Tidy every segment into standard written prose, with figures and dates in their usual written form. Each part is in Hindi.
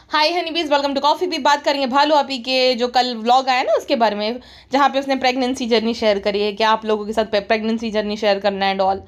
Hi honeybees, welcome to coffee भी। बात करेंगे भालू आपी के जो कल व्लॉग आया ना उसके बारे में, जहाँ पे उसने प्रेगनेंसी जर्नी शेयर करी है कि आप लोगों के साथ प्रेगनेंसी जर्नी शेयर करना एंड ऑल।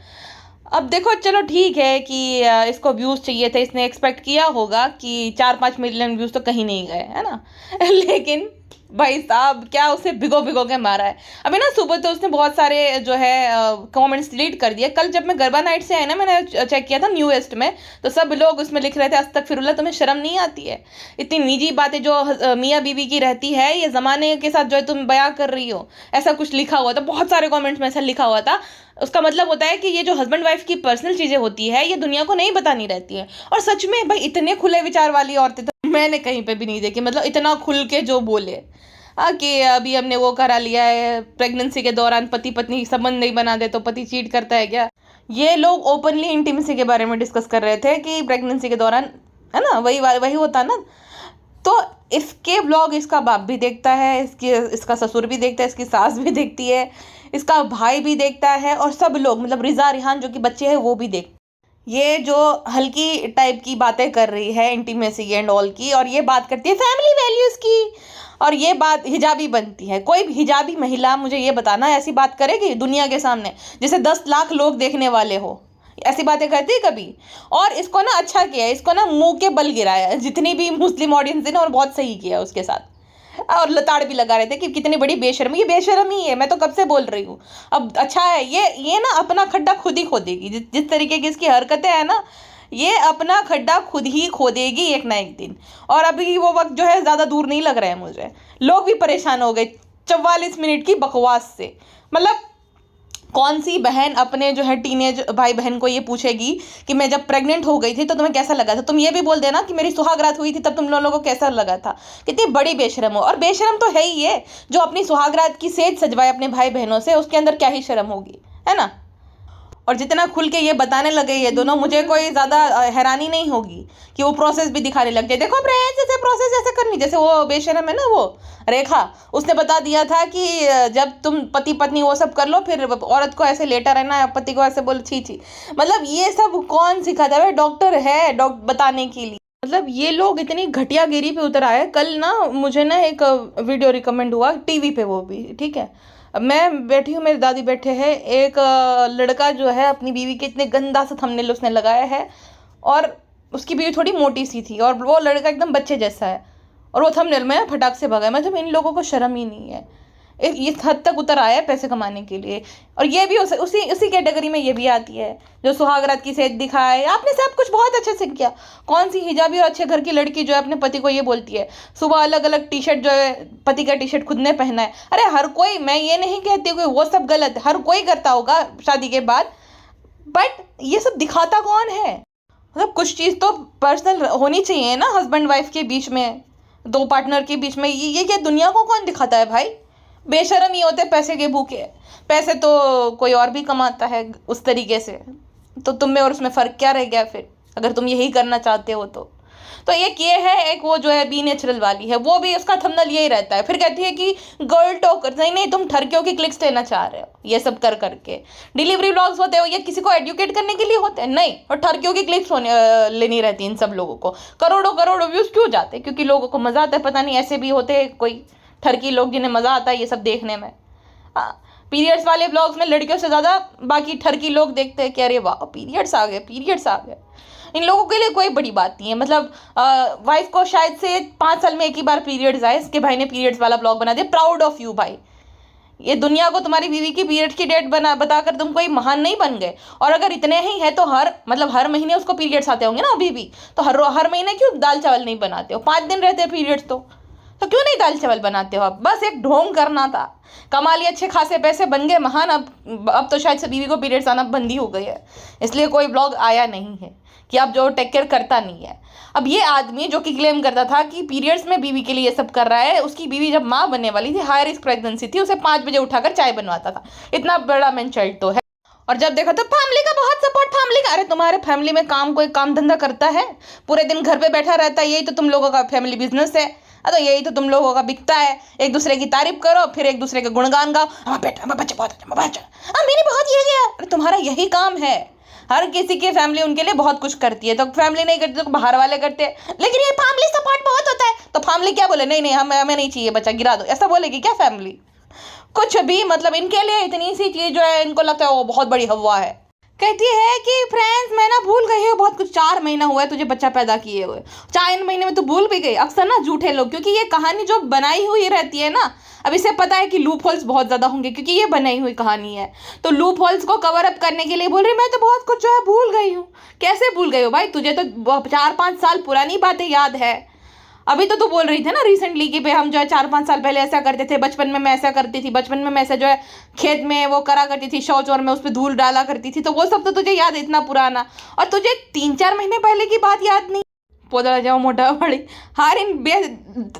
अब देखो, चलो ठीक है कि इसको व्यूज़ चाहिए थे, इसने एक्सपेक्ट किया होगा कि 4-5 मिलियन व्यूज़ तो कहीं नहीं गए, है ना। लेकिन भाई साहब, क्या उसे भिगो भिगो के मारा है। अभी ना सुबह तो उसने बहुत सारे जो है कमेंट्स डिलीट कर दिए। कल जब मैं गरबा नाइट से आई ना, मैंने चेक किया था न्यूएस्ट में, तो सब लोग उसमें लिख रहे थे अस्तगफिरुल्लाह, तुम्हें शर्म नहीं आती है? इतनी निजी बातें जो मियाँ बीवी की रहती है, ये ज़माने के साथ जो है तुम बयां कर रही हो, ऐसा कुछ लिखा हुआ था। बहुत सारे कॉमेंट्स में ऐसा लिखा हुआ था। उसका मतलब होता है कि ये जो हस्बैंड वाइफ की पर्सनल चीज़ें होती है, ये दुनिया को नहीं बतानी रहती है। और सच में भाई, इतने खुले विचार वाली औरतें तो मैंने कहीं पे भी नहीं देखी। मतलब इतना खुल के जो बोले कि अभी हमने वो करा लिया है, प्रेगनेंसी के दौरान पति पत्नी संबंध नहीं बना दे तो पति चीट करता है क्या। ये लोग ओपनली इंटीमेसी के बारे में डिस्कस कर रहे थे कि प्रेगनेंसी के दौरान, है ना, वही वही होता ना। तो इसके ब्लॉग इसका बाप भी देखता है, इसका ससुर भी देखता है, इसकी सास भी देखती है, इसका भाई भी देखता है, और सब लोग, मतलब रिजा रिहान जो कि बच्चे हैं वो भी देखते। ये जो हल्की टाइप की बातें कर रही है इंटीमेसी एंड ऑल की, और ये बात करती है फैमिली वैल्यूज़ की, और ये बात हिजाबी बनती है। कोई भी हिजाबी महिला मुझे ये बताना ऐसी बात करेगी दुनिया के सामने, जिसे 10 लाख लोग देखने वाले हो? ऐसी बातें करती है कभी? और इसको ना अच्छा किया, इसको ना मुंह के बल गिराया जितनी भी मुस्लिम ऑडियंस है ना, और बहुत सही किया उसके साथ। और लताड़ भी लगा रहे थे कि कितनी बड़ी बेशर्मी। ये बेशर्मी है, मैं तो कब से बोल रही हूँ। अब अच्छा है, ये ना अपना खड्डा खुद ही खोदेगी। जिस तरीके की इसकी हरकतें हैं ना, ये अपना खड्डा खुद ही खोदेगी एक ना एक दिन। और अभी वो वक्त जो है ज़्यादा दूर नहीं लग रहा है मुझे। लोग भी परेशान हो गए 44 मिनट की बकवास से। मतलब कौन सी बहन अपने जो है टीनेज भाई बहन को ये पूछेगी कि मैं जब प्रेग्नेंट हो गई थी तो तुम्हें कैसा लगा था? तुम ये भी बोल देना कि मेरी सुहागरात हुई थी तब तुम लोगों को कैसा लगा था। कितनी बड़ी बेशरम हो। और बेशरम तो है ही ये, जो अपनी सुहागरात की सेज सजवाए अपने भाई बहनों से, उसके अंदर क्या ही शर्म होगी, है ना। और जितना खुल के ये बताने लगे ये दोनों, मुझे कोई ज़्यादा हैरानी नहीं होगी कि वो प्रोसेस भी दिखाने लग जाए। देखो जैसे प्रोसेस ऐसे करनी, जैसे वो बेशरम है ना वो रेखा, उसने बता दिया था कि जब तुम पति पत्नी वो सब कर लो, फिर औरत को ऐसे लेटा रहना है, पति को ऐसे बोल छी छी। मतलब ये सब कौन सिखाता है? डॉक्टर है बताने के लिए। मतलब ये लोग इतनी घटियागिरी पे उतर आए। कल ना मुझे ना एक वीडियो रिकमेंड हुआ टीवी पे, वो भी ठीक है। मैं बैठी हूँ, मेरी दादी बैठे हैं, एक लड़का जो है अपनी बीवी के इतने गंदा सा थंबनेल उसने लगाया है, और उसकी बीवी थोड़ी मोटी सी थी और वो लड़का एकदम बच्चे जैसा है, और वो थंबनेल में फटाक से भगा। मतलब इन लोगों को शर्म ही नहीं है। इस हद तक उतर आया है पैसे कमाने के लिए। और ये भी उसी कैटेगरी में ये भी आती है जो सुहागरात की सेज दिखाए। आपने सब कुछ बहुत अच्छे से किया। कौन सी हिजाबी और अच्छे घर की लड़की जो है अपने पति को ये बोलती है सुबह अलग अलग टी शर्ट जो है, पति का टी शर्ट खुद ने पहना है? अरे हर कोई, मैं ये नहीं कहती कि वो सब गलत, हर कोई करता होगा शादी के बाद, बट ये सब दिखाता कौन है? मतलब कुछ चीज़ तो पर्सनल होनी चाहिए ना हस्बैंड वाइफ के बीच में, दो पार्टनर के बीच में। ये क्या दुनिया को कौन दिखाता है भाई? बेशरम ही होते पैसे के भूखे। पैसे तो कोई और भी कमाता है उस तरीके से, तो तुम में और उसमें फ़र्क क्या रह गया फिर, अगर तुम यही करना चाहते हो तो एक ये है, एक वो जो है बी नेचुरल वाली है, वो भी उसका थंबनेल यही रहता है। फिर कहती है कि गर्ल टॉकर। नहीं, तुम ठरकियों की क्लिक्स लेना चाह रहे हो ये सब कर करके। डिलीवरी व्लॉग्स होते हो ये किसी को एडुकेट करने के लिए होते हैं? नहीं। और ठरकियों की क्लिक्स लेनी रहती है इन सब लोगों को। करोड़ों करोड़ों व्यूज़ क्यों जाते हैं? क्योंकि लोगों को मज़ा आता है। पता नहीं, ऐसे भी होते हैं कोई ठरकी लोग जिन्हें मज़ा आता है ये सब देखने में। पीरियड्स वाले ब्लॉग्स में लड़कियों से ज़्यादा बाकी ठरकी लोग देखते हैं कि अरे वाह पीरियड्स आ गए, पीरियड्स आ गए। इन लोगों के लिए कोई बड़ी बात नहीं है। मतलब वाइफ को शायद से 5 साल में एक ही बार पीरियड्स आए, इसके भाई ने पीरियड्स वाला ब्लॉग बना दिया। प्राउड ऑफ यू भाई। ये दुनिया को तुम्हारी बीवी की पीरियड्स की डेट बताकर तुम कोई महान नहीं बन गए। और अगर इतने ही है तो हर महीने उसको पीरियड्स आते होंगे ना अभी भी, तो हर महीने क्यों दाल चावल नहीं बनाते हो? 5 दिन रहते हैं पीरियड्स तो क्यों नहीं दाल चावल बनाते हो आप? बस एक ढोंग करना था। कमा लिए, अच्छे खासे पैसे, बन गए महान। अब तो शायद से बीवी को पीरियड्स आना बंद ही हो गई है, इसलिए कोई ब्लॉग आया नहीं है कि अब जो टेक केयर करता नहीं है। अब ये आदमी जो कि क्लेम करता था कि पीरियड्स में बीवी के लिए ये सब कर रहा है, उसकी बीवी जब माँ बनने वाली थी, हाई रिस्क प्रेगनेंसी थी, उसे 5 बजे उठाकर चाय बनवाता था। इतना बड़ा मैनचाइल्ड तो है। और जब देखा तो फैमिली का बहुत सपोर्ट, फैमिली का। अरे तुम्हारे फैमिली में कोई काम धंधा करता है? पूरे दिन घर पे बैठा रहता है, यही तो तुम लोगों का फैमिली बिजनेस है। तो यही तो तुम लोगों का बिकता है, एक दूसरे की तारीफ करो, फिर एक दूसरे के गुणगान गाओ। बेटा बच्चे बहुत अच्छे, मेरी बहुत ये गया। अरे तुम्हारा यही काम है। हर किसी की फैमिली उनके लिए बहुत कुछ करती है, तो फैमिली नहीं करती तो बाहर वाले करते हैं। लेकिन ये फैमिली सपोर्ट फैमिली क्या बोले, नहीं नहीं हमें नहीं चाहिए बच्चा, गिरा दो, ऐसा बोलेगी क्या फैमिली? कुछ भी, मतलब इनके लिए इतनी सी चीज जो है इनको लगता है वो बहुत बड़ी हवा है। कहती है कि फ्रेंड्स मैं ना भूल गई हूँ बहुत कुछ, 4 महीना हुआ है तुझे बच्चा पैदा किए हुए, 4 महीने में तो भूल भी गई। अक्सर ना झूठे लोग, क्योंकि ये कहानी जो बनाई हुई रहती है ना, अब इसे पता है कि लूप होल्स बहुत ज्यादा होंगे क्योंकि ये बनाई हुई कहानी है, तो लूप होल्स को कवर अप करने के लिए बोल रही मैं तो बहुत कुछ जो है भूल गई हूँ। कैसे भूल गई हो भाई, तुझे तो 4-5 साल पुरानी बातें याद है। अभी तो तू बोल रही थी ना रिसेंटली कि भाई हम जो है 4-5 साल पहले ऐसा करते थे, बचपन में मैं ऐसा करती थी, बचपन में मैं ऐसा जो है खेत में वो करा करती थी, शौच और मैं उस पर धूल डाला करती थी, तो वो सब तो तुझे याद है इतना पुराना, और तुझे 3-4 महीने पहले की बात याद नहीं। पोदड़ा जाओ मोटा बड़ी हार इन बे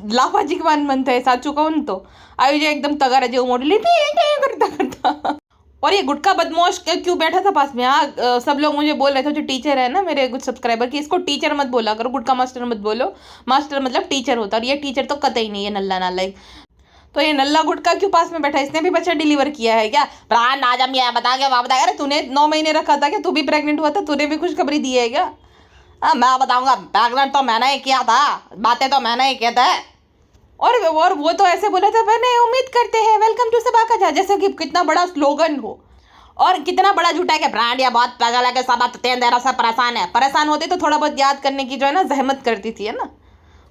लाफाजी के मान बनता है साचू कहूँ तो आई जो एकदम तगारा जो मोटी लेती करता करता। और ये गुटका बदमाश क्यों बैठा था पास में? हाँ सब लोग मुझे बोल रहे थे, जो टीचर है ना मेरे कुछ सब्सक्राइबर, कि इसको टीचर मत बोला करो, गुटका मास्टर मत बोलो, मास्टर मतलब टीचर होता, और ये टीचर तो कतई नहीं है, नल्ला नालायक। तो ये नल्ला गुटका क्यों पास में बैठा? इसने भी बच्चा डिलीवर किया है क्या? प्राण आज हम ये बता के वहाँ बता, अरे तूने 9 महीने रखा था क्या? तू भी प्रेग्नेंट हुआ था? तूने भी खुशखबरी दी है क्या? हाँ मैं बताऊंगा, प्रेग्नेंट तो मैंने ही किया था, बातें तो मैंने ही किए थे। और वो तो ऐसे बोला था, मैंने उम्मीद करते हैं वेलकम टू सबा का जा, जैसे कि कितना बड़ा स्लोगन हो, और कितना बड़ा झूठा है कि ब्रांड या बहुत पैसा लगे सब तेन दे रहा, सब परेशान है। परेशान होते तो थोड़ा बहुत याद करने की जो है ना जहमत करती थी, है ना।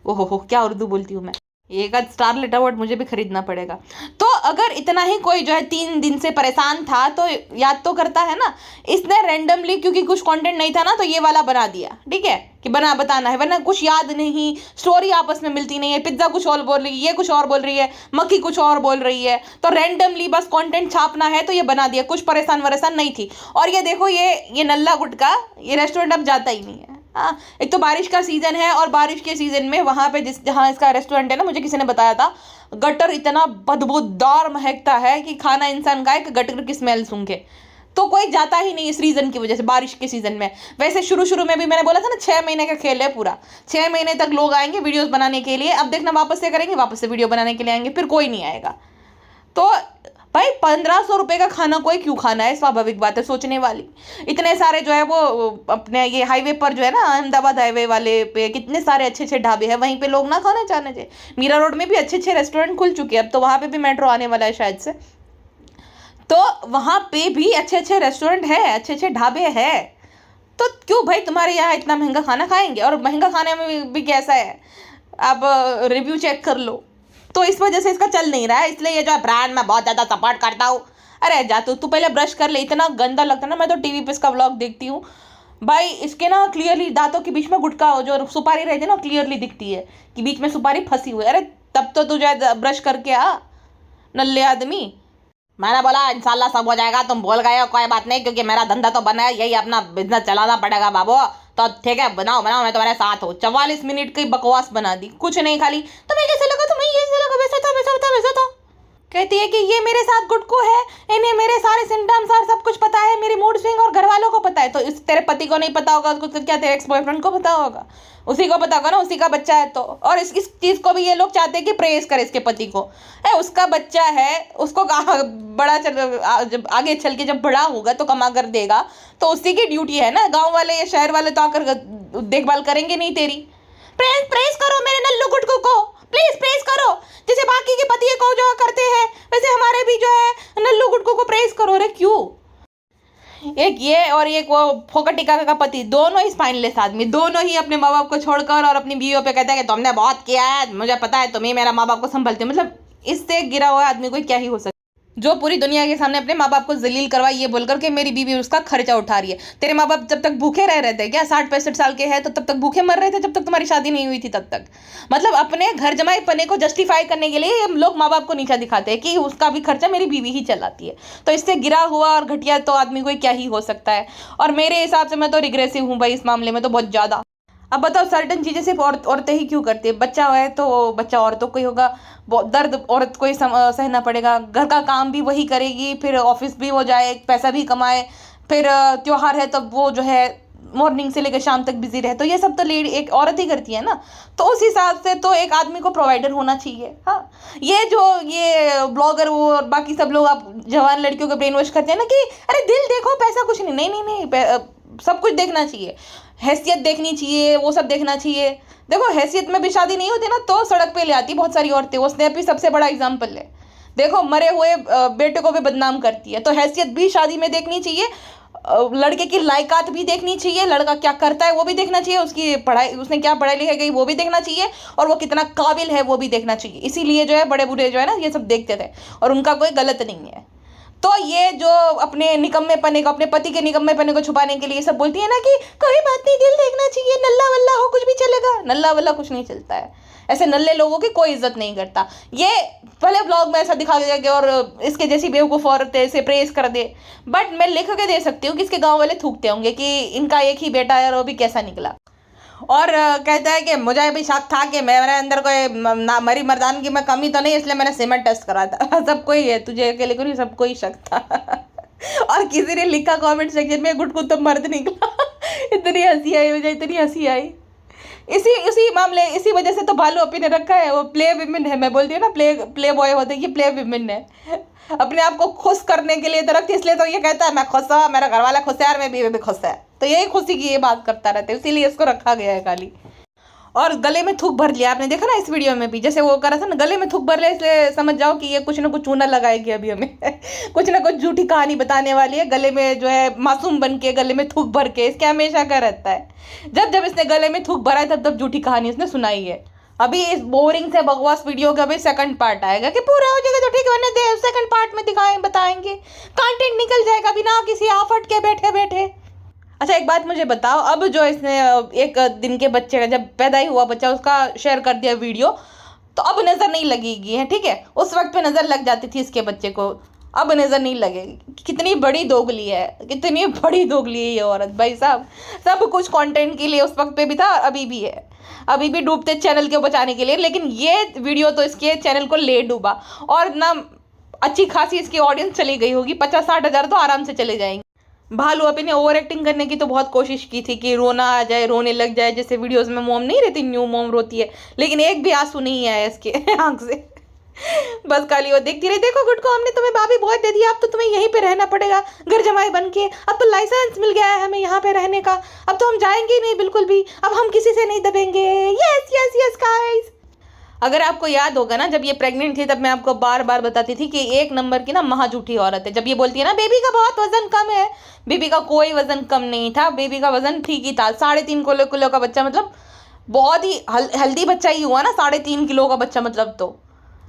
ओहो क्या उर्दू बोलती हूँ मैं। एक आध स्टार लेटर वर्ड मुझे भी खरीदना पड़ेगा। तो अगर इतना ही कोई जो है 3 दिन से परेशान था तो याद तो करता है ना। इसने रैंडमली, क्योंकि कुछ कंटेंट नहीं था ना, तो ये वाला बना दिया, ठीक है, कि बना बताना है, वरना कुछ याद नहीं, स्टोरी आपस में मिलती नहीं है, पिज्जा कुछ और बोल रही है, ये कुछ और बोल रही है, मक्खी कुछ और बोल रही है, तो रैंडमली बस कंटेंट छापना है तो ये बना दिया, कुछ परेशान वरेशान नहीं थी। और ये देखो ये नल्ला गुटका ये रेस्टोरेंट अब जाता ही नहीं है। हाँ, एक तो बारिश का सीजन है, और बारिश के सीजन में वहां पे जहाँ इसका रेस्टोरेंट है ना, मुझे किसी ने बताया था गटर इतना बदबूदार महकता है कि खाना इंसान खाए कि गटर की स्मेल सूंघे, तो कोई जाता ही नहीं इस रीजन की वजह से, बारिश के सीजन में। वैसे शुरू शुरू में भी मैंने बोला था ना 6 महीने का खेल है पूरा, 6 महीने तक लोग आएंगे वीडियोस बनाने के लिए, अब देखना वापस से करेंगे, वापस से वीडियो बनाने के लिए आएंगे, फिर कोई नहीं आएगा। तो भाई 1500 रुपए का खाना कोई क्यों खाना है, स्वाभाविक बात है सोचने वाली। इतने सारे जो है वो अपने ये हाईवे पर जो है ना, अहमदाबाद हाईवे वाले पे कितने सारे अच्छे अच्छे ढाबे हैं, वहीं पे लोग ना खाना चाहने चाहिए। मीरा रोड में भी अच्छे अच्छे रेस्टोरेंट खुल चुके हैं, अब तो वहाँ पे भी मेट्रो आने वाला है शायद से, तो वहाँ पे भी अच्छे अच्छे रेस्टोरेंट है, अच्छे अच्छे ढाबे है। तो क्यों भाई तुम्हारे यहाँ इतना महंगा खाना खाएंगे? और महंगा खाने में भी कैसा है, आप रिव्यू चेक कर लो। तो इस वजह से इसका चल नहीं रहा है, इसलिए ये जो है ब्रांड में बहुत ज़्यादा सपोर्ट करता हूँ। अरे जा तू पहले ब्रश कर ले, इतना गंदा लगता है ना, मैं तो टीवी पे इसका व्लॉग देखती हूँ भाई, इसके ना क्लियरली दांतों के बीच में गुटका जो सुपारी रहती है ना क्लियरली दिखती है कि बीच में सुपारी फंसी हुई है। अरे तब तो तू जो है ब्रश करके आ, नल्ले आदमी। मैंने बोला इंशाल्लाह सब हो जाएगा, तुम बोल गए हो कोई बात नहीं, क्योंकि मेरा धंधा तो बना है, यही अपना बिजनेस चलाना पड़ेगा बाबू, तो ठीक है बनाओ बनाओ, मैं तुम्हारे साथ हूँ। 44 मिनट की बकवास बना दी, कुछ नहीं, खाली तुम्हें कैसे लगा, तुम्हें ये लगा, वैसा था वैसा था वैसा था। कहती है कि ये मेरे साथ गुटकू है, इन्हें मेरे सारे सिम्टम्स और सब कुछ पता है, मेरी मूड स्विंग और घर वालों को पता है। तो इस तेरे पति को नहीं पता होगा, उसको क्या तेरे एक्स बॉयफ्रेंड को पता होगा? उसी को पता होगा ना, उसी का बच्चा है तो। और इस चीज़ को भी ये लोग चाहते हैं कि प्रेज करे इसके पति को। उसका बच्चा है, उसको बड़ा जब आगे चल के जब बड़ा होगा तो कमा कर देगा, तो उसी की ड्यूटी है ना। गाँव वाले या शहर वाले तो आकर देखभाल करेंगे नहीं तेरी। प्रेज करो मेरे नल्लू गुटकू को, प्लीज प्रेज करो, जैसे बाकी के पति को जो करते हैं वैसे हमारे भी जो है नल्लू गुटकू को प्रेज करो। रे क्यों? एक ये और एक वो फोकट टिका का पति, दोनों ही स्पाइनलेस आदमी, दोनों ही अपने माँ बाप को छोड़कर और अपनी बीवियों पे कहते हैं कि तुमने बहुत किया है, मुझे पता है तुम ही मेरा माँ बाप को संभलते हो। मतलब इससे गिरा हुआ आदमी को क्या ही हो सकता, जो पूरी दुनिया के सामने अपने माँ बाप को जलील करवाई ये बोलकर के मेरी बीवी उसका खर्चा उठा रही है। तेरे माँ बाप जब तक भूखे रह थे क्या, 60-65 साल के हैं तो तब तक भूखे मर रहे थे, जब तक तुम्हारी शादी नहीं हुई थी तब तक। मतलब अपने घर जमाई पने को जस्टिफाई करने के लिए हम लोग माँ बाप को नीचा दिखाते हैं कि उसका भी खर्चा मेरी बीवी ही चलाती है। तो इससे गिरा हुआ और घटिया तो आदमी को क्या ही हो सकता है। और मेरे हिसाब से मैं तो रिग्रेसिव हूँ भाई इस मामले में तो बहुत ज़्यादा। अब बताओ सर्टन चीज़ें सिर्फ औरतें ही क्यों करती है? बच्चा है तो बच्चा औरतों को ही होगा, दर्द औरत को ही सहना पड़ेगा, घर का काम भी वही करेगी, फिर ऑफिस भी वो जाए पैसा भी कमाए, फिर त्योहार है तब वो जो है मॉर्निंग से लेकर शाम तक बिजी रहे, तो ये सब तो लेडी एक औरत ही करती है ना। तो उस हिसाब से तो एक आदमी को प्रोवाइडर होना चाहिए। हाँ, ये ब्लॉगर वो और बाकी सब लोग आप जवान लड़कियों को ब्रेन वॉश करते हैं ना कि अरे दिल देखो पैसा कुछ नहीं, नहीं नहीं नहीं, सब कुछ देखना चाहिए, हैसियत देखनी चाहिए, वो सब देखना चाहिए। देखो हैसियत में भी शादी नहीं होती ना तो सड़क पे ले आती बहुत सारी औरतें, वो स्नैप भी सबसे बड़ा एग्जाम्पल है। देखो मरे हुए बेटे को भी बदनाम करती है। तो हैसियत भी शादी में देखनी चाहिए, लड़के की लायकात भी देखनी चाहिए, लड़का क्या करता है वो भी देखना चाहिए, उसकी पढ़ाई, उसने क्या पढ़ाई लिखाई गई वो भी देखना चाहिए, और वो कितना काबिल है वो भी देखना चाहिए। इसीलिए जो है बड़े बूढ़े जो है ना ये सब देखते थे, और उनका कोई गलत नहीं है। तो ये जो अपने निकम्मेपने को, अपने पति के निकम्मेपने को छुपाने के लिए सब बोलती है ना कि कोई बात नहीं, दिल देखना चाहिए, नल्ला वल्ला हो कुछ भी चलेगा। नल्ला वल्ला कुछ नहीं चलता है, ऐसे नल्ले लोगों की कोई इज्जत नहीं करता। ये पहले ब्लॉग में ऐसा दिखा गया कि और इसके जैसी बेवकूफ़ औरत है, इसे प्रेस कर दे, बट मैं लिख के दे सकती हूँ कि इसके गाँव वाले थूकते होंगे कि इनका एक ही बेटा है और वो भी कैसा निकला। और कहता है कि मुझे भी शक था कि मेरे अंदर कोई ना मरी मर्दानगी में कमी तो नहीं, इसलिए मैंने सीमेंट टेस्ट करा था। सबको ही है, तुझे अकेले को नहीं, सबको ही शक था। और किसी ने लिखा कमेंट सेक्शन में गुटकुट तो मर्द निकला। इतनी हंसी आई मुझे, इतनी हंसी आई। इसी मामले, इसी वजह से तो भालू अपी ने रखा है, वो प्ले विमेन है। मैं बोलती हूँ ना प्ले बॉय होते, ये प्ले विमेन है। अपने आप को खुश करने के लिए तो रखती, इसलिए तो ये कहता है मैं खुश हूँ, मेरा घर वाला खुश है, यार मैं भी खुश है। तो यही खुशी की ये बात करता रहता है, इसीलिए इसको रखा गया है खाली। और गले में थूक भर लिया, आपने देखा ना इस वीडियो में भी, जैसे वो करा था ना, गले में थूक भर लिया, इसलिए समझ जाओ कि ये कुछ ना कुछ चूना लगाएगी अभी हमें। कुछ ना कुछ झूठी कहानी बताने वाली है, गले में जो है मासूम बन के गले में थूक भर के। इसके हमेशा का रहता है, जब जब इसने गले में थूक भरा है तब तब झूठी कहानी इसने सुनाई है। अभी इस बोरिंग से बकवास वीडियो का भी सेकंड पार्ट आएगा कि पूरा हो जाएगा तो ठीक है, दे सेकंड पार्ट में बताएंगे, कंटेंट निकल जाएगा बिना किसी आफत के बैठे बैठे। अच्छा एक बात मुझे बताओ, अब जो इसने एक दिन के बच्चे का, जब पैदा ही हुआ बच्चा, उसका शेयर कर दिया वीडियो, तो अब नज़र नहीं लगेगी है, ठीक है। उस वक्त पे नज़र लग जाती थी इसके बच्चे को, अब नज़र नहीं लगेगी। कितनी बड़ी दोगली है, कितनी बड़ी दोगली है ये औरत, भाई साहब। सब कुछ कंटेंट के लिए उस वक्त पे भी था, अभी भी है, अभी भी डूबते चैनल को बचाने के लिए। लेकिन ये वीडियो तो इसके चैनल को ले डूबा, और ना अच्छी खासी इसकी ऑडियंस चली गई होगी, 50-60 हज़ार तो आराम से चले जाएंगे। भालू अपी ने ओवर एक्टिंग करने की तो बहुत कोशिश की थी कि रोना आ जाए, रोने लग जाए, जैसे वीडियोस में मोम नहीं रहती, न्यू मोम रोती है, लेकिन एक भी आंसू नहीं आया इसके आंख से। बस खाली वो देखती रही, देखो गुटको हमने तुम्हें भाभी बहुत दे दिया, अब तो तुम्हें यहीं पे रहना पड़ेगा घर जमाई बन के, अब तो लाइसेंस मिल गया है हमें यहाँ पे रहने का, अब तो हम जाएंगे नहीं बिल्कुल भी, अब हम किसी से नहीं दबेंगे। Yes yes yes guys. अगर आपको याद होगा ना, जब ये प्रेग्नेंट थी तब मैं आपको बार बार बताती थी कि एक नंबर की ना महाझूठी औरत है। जब ये बोलती है ना बेबी का बहुत वजन कम है, बेबी का कोई वजन कम नहीं था, बेबी का वजन ठीक ही था, 3.5 किलो का बच्चा, मतलब बहुत ही हेल्दी बच्चा ही हुआ ना, 3.5 किलो का बच्चा मतलब। तो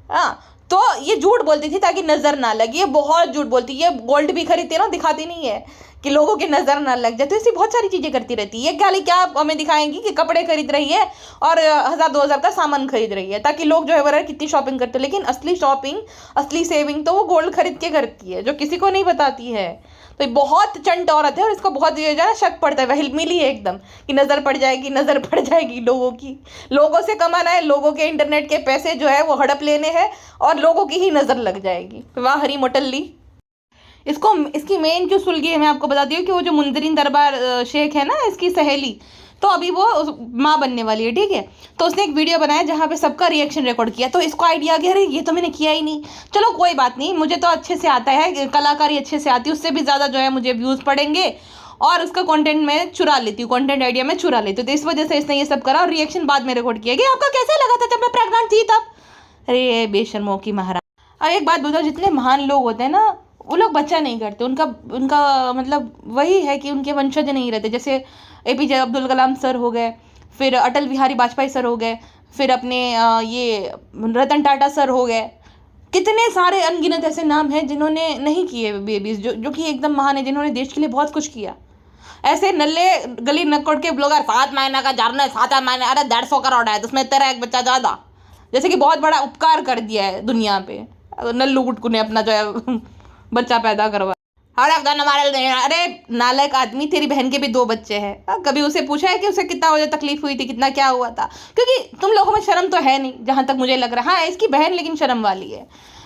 हाँ, तो ये झूठ बोलती थी ताकि नजर ना लगे, ये बहुत झूठ बोलती है। गोल्ड भी खरीदती है ना, दिखाती नहीं है कि लोगों की नजर ना लग जाए, तो ऐसी बहुत सारी चीजें करती रहती है। खाली क्या आप हमें दिखाएंगी कि कपड़े खरीद रही है और 1000-2000 का सामान खरीद रही है, ताकि लोग जो है वो कितनी शॉपिंग करते हैं। लेकिन असली शॉपिंग, असली सेविंग तो वो गोल्ड खरीद के करती है, जो किसी को नहीं बताती है। तो ये बहुत चंट औरत है, और इसको बहुत जो है शक पड़ता है, वही मिली है एकदम कि नजर पड़ जाएगी, नजर पड़ जाएगी लोगों की। लोगों से कमाना है, लोगों के इंटरनेट के पैसे जो है वो हड़प लेने हैं, और लोगों की ही नजर लग जाएगी। वाह हरी मोटल्ली। इसको, इसकी मेन क्यों सुलगी है मैं आपको बताती हूँ कि वो जो मुंजरिन दरबार शेख है ना, इसकी सहेली, तो अभी वो माँ बनने वाली है, ठीक है। तो उसने एक वीडियो बनाया जहाँ पे सबका रिएक्शन रिकॉर्ड किया, तो इसको आइडिया गया, अरे ये तो मैंने किया ही नहीं। चलो कोई बात नहीं, मुझे तो अच्छे से आता है, कलाकारी अच्छे से आती है, उससे भी ज़्यादा जो है मुझे व्यूज़ पड़ेंगे, और उसका कंटेंट मैं चुरा लेती हूँ, कंटेंट आइडिया मैं चुरा लेती हूँ। तो इस वजह से इसने ये सब करा, और रिएक्शन बाद में रिकॉर्ड किया कि आपका कैसे लगा था जब मैं प्रेग्नेंट थी तब। अरे बेशर्मों की महाराज। अब एक बात बताओ, जितने महान लोग होते हैं ना, वो लोग बच्चा नहीं करते, उनका मतलब वही है कि उनके वंशज नहीं रहते। जैसे APJ अब्दुल कलाम सर हो गए, फिर अटल बिहारी वाजपेयी सर हो गए, फिर अपने ये रतन टाटा सर हो गए, कितने सारे अनगिनत ऐसे नाम हैं जिन्होंने नहीं किए बेबीज, जो कि एकदम महान है, जिन्होंने देश के लिए बहुत कुछ किया। ऐसे नल्ले गली नक्कड़ के ब्लॉगर 7 महीने का जर्नल, 7 महीने, अरे 150 करोड़ है, तो उसमें तेरा एक बच्चा ज़्यादा, जैसे कि बहुत बड़ा उपकार कर दिया है दुनिया पे। नल्लू गुटकू ने अपना जो है बच्चा पैदा करवा, अरे नालायक आदमी, तेरी बहन के भी 2 बच्चे हैं, कभी उसे पूछा है कि उसे कितना वजह तकलीफ हुई थी, कितना क्या हुआ था? क्योंकि तुम लोगों में शर्म तो है नहीं, जहाँ तक मुझे लग रहा है। हाँ, इसकी बहन लेकिन शर्म वाली है,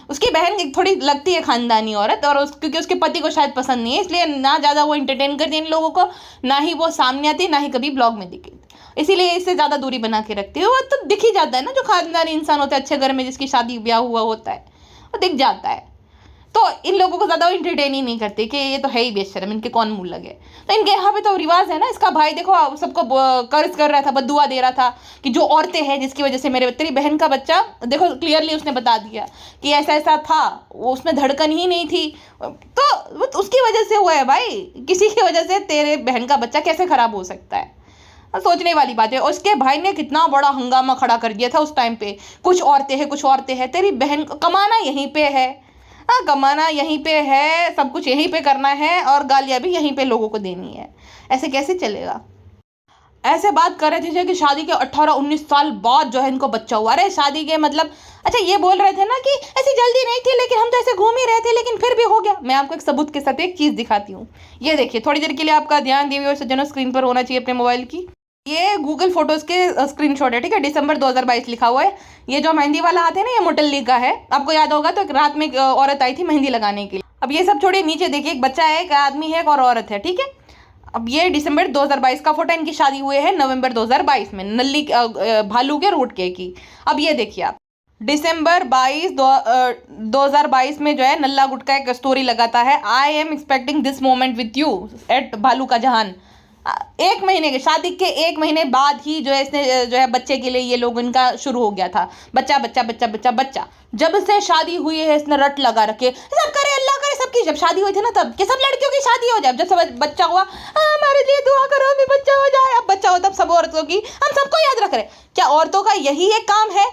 उसकी बहन थोड़ी लगती है खानदानी औरत, और क्योंकि उसके पति को शायद पसंद नहीं है, इसलिए ना ज़्यादा वो इंटरटेन करती है इन लोगों को, ना ही वो सामने आती है, ना ही कभी ब्लॉग में दिखी, इसीलिए इससे ज़्यादा दूरी बना के रखती है। वो तो दिख ही जाता है ना, जो खानदानी इंसान होता है अच्छे घर में, जिसकी शादी ब्याह हुआ होता है, वो दिख जाता है। तो इन लोगों को ज़्यादा इंटरटेन ही नहीं करते कि ये तो है ही बेशर्म, इनके कौन मुंह लगे। तो इनके यहाँ पे तो रिवाज है ना, इसका भाई देखो सबको कर्ज कर रहा था, बद्दुआ दे रहा था कि जो औरतें हैं जिसकी वजह से तेरी बहन का बच्चा, देखो क्लियरली उसने बता दिया कि ऐसा ऐसा था, वो उसमें धड़कन ही नहीं थी, तो उसकी वजह से हुआ है भाई, किसी की वजह से तेरे बहन का बच्चा कैसे खराब हो सकता है। सोचने वाली बात है। उसके भाई ने कितना बड़ा हंगामा खड़ा कर दिया था उस टाइम पे, कुछ औरतें हैं कुछ औरतें हैं, तेरी बहन कमाना यहीं पे है, हाँ कमाना यहीं पे है, सब कुछ यहीं पे करना है और गालियाँ भी यहीं पे लोगों को देनी है, ऐसे कैसे चलेगा। ऐसे बात कर रहे थे कि शादी के 18-19 साल बाद जो है इनको बच्चा हुआ। अरे शादी के मतलब, अच्छा ये बोल रहे थे ना कि ऐसी जल्दी नहीं थी, लेकिन हम तो ऐसे घूम ही रहे थे, लेकिन फिर भी हो गया। मैं आपको एक सबूत के साथ एक चीज़ दिखाती हूँ, ये देखिए, थोड़ी देर के लिए आपका ध्यान दिए हुए सज्जनों स्क्रीन पर होना चाहिए अपने मोबाइल की। ये गूगल फोटोज के स्क्रीनशॉट है, ठीक है, दिसंबर 2022 लिखा हुआ है। ये जो मेहंदी वाला हाथ है ना, ये मोटल्ली का है। आपको याद होगा तो एक रात में एक औरत आई थी मेहंदी लगाने के लिए। अब ये सब छोड़िए, नीचे देखिए, एक बच्चा है, एक आदमी है, एक और औरत है, ठीक है। अब ये दिसंबर 2022 का फोटो, इनकी शादी हुई है नवंबर 2022 में, नल्ली भालू के रूट के की। अब ये देखिए आप, दिसंबर 2022 में जो है नल्ला गुट का एक स्टोरी लगाता है, I am expecting this moment with you at भालू का जहान। एक महीने के, शादी के एक महीने बाद ही जो है इसने जो है बच्चे के लिए ये लोग इनका शुरू हो गया था, बच्चा बच्चा बच्चा बच्चा बच्चा। जब से शादी हुई है इसने रट लगा रखे, सब करे अल्लाह करे सबकी। जब शादी हुई थी ना तब कि सब लड़कियों की शादी हो जाए, जब सब बच्चा हुआ हमारे लिए दुआ करो हमें बच्चा हो जाए, अब बच्चा हो तब सब औरतों की, हम सबको याद रख रहे। क्या औरतों का यही एक काम है,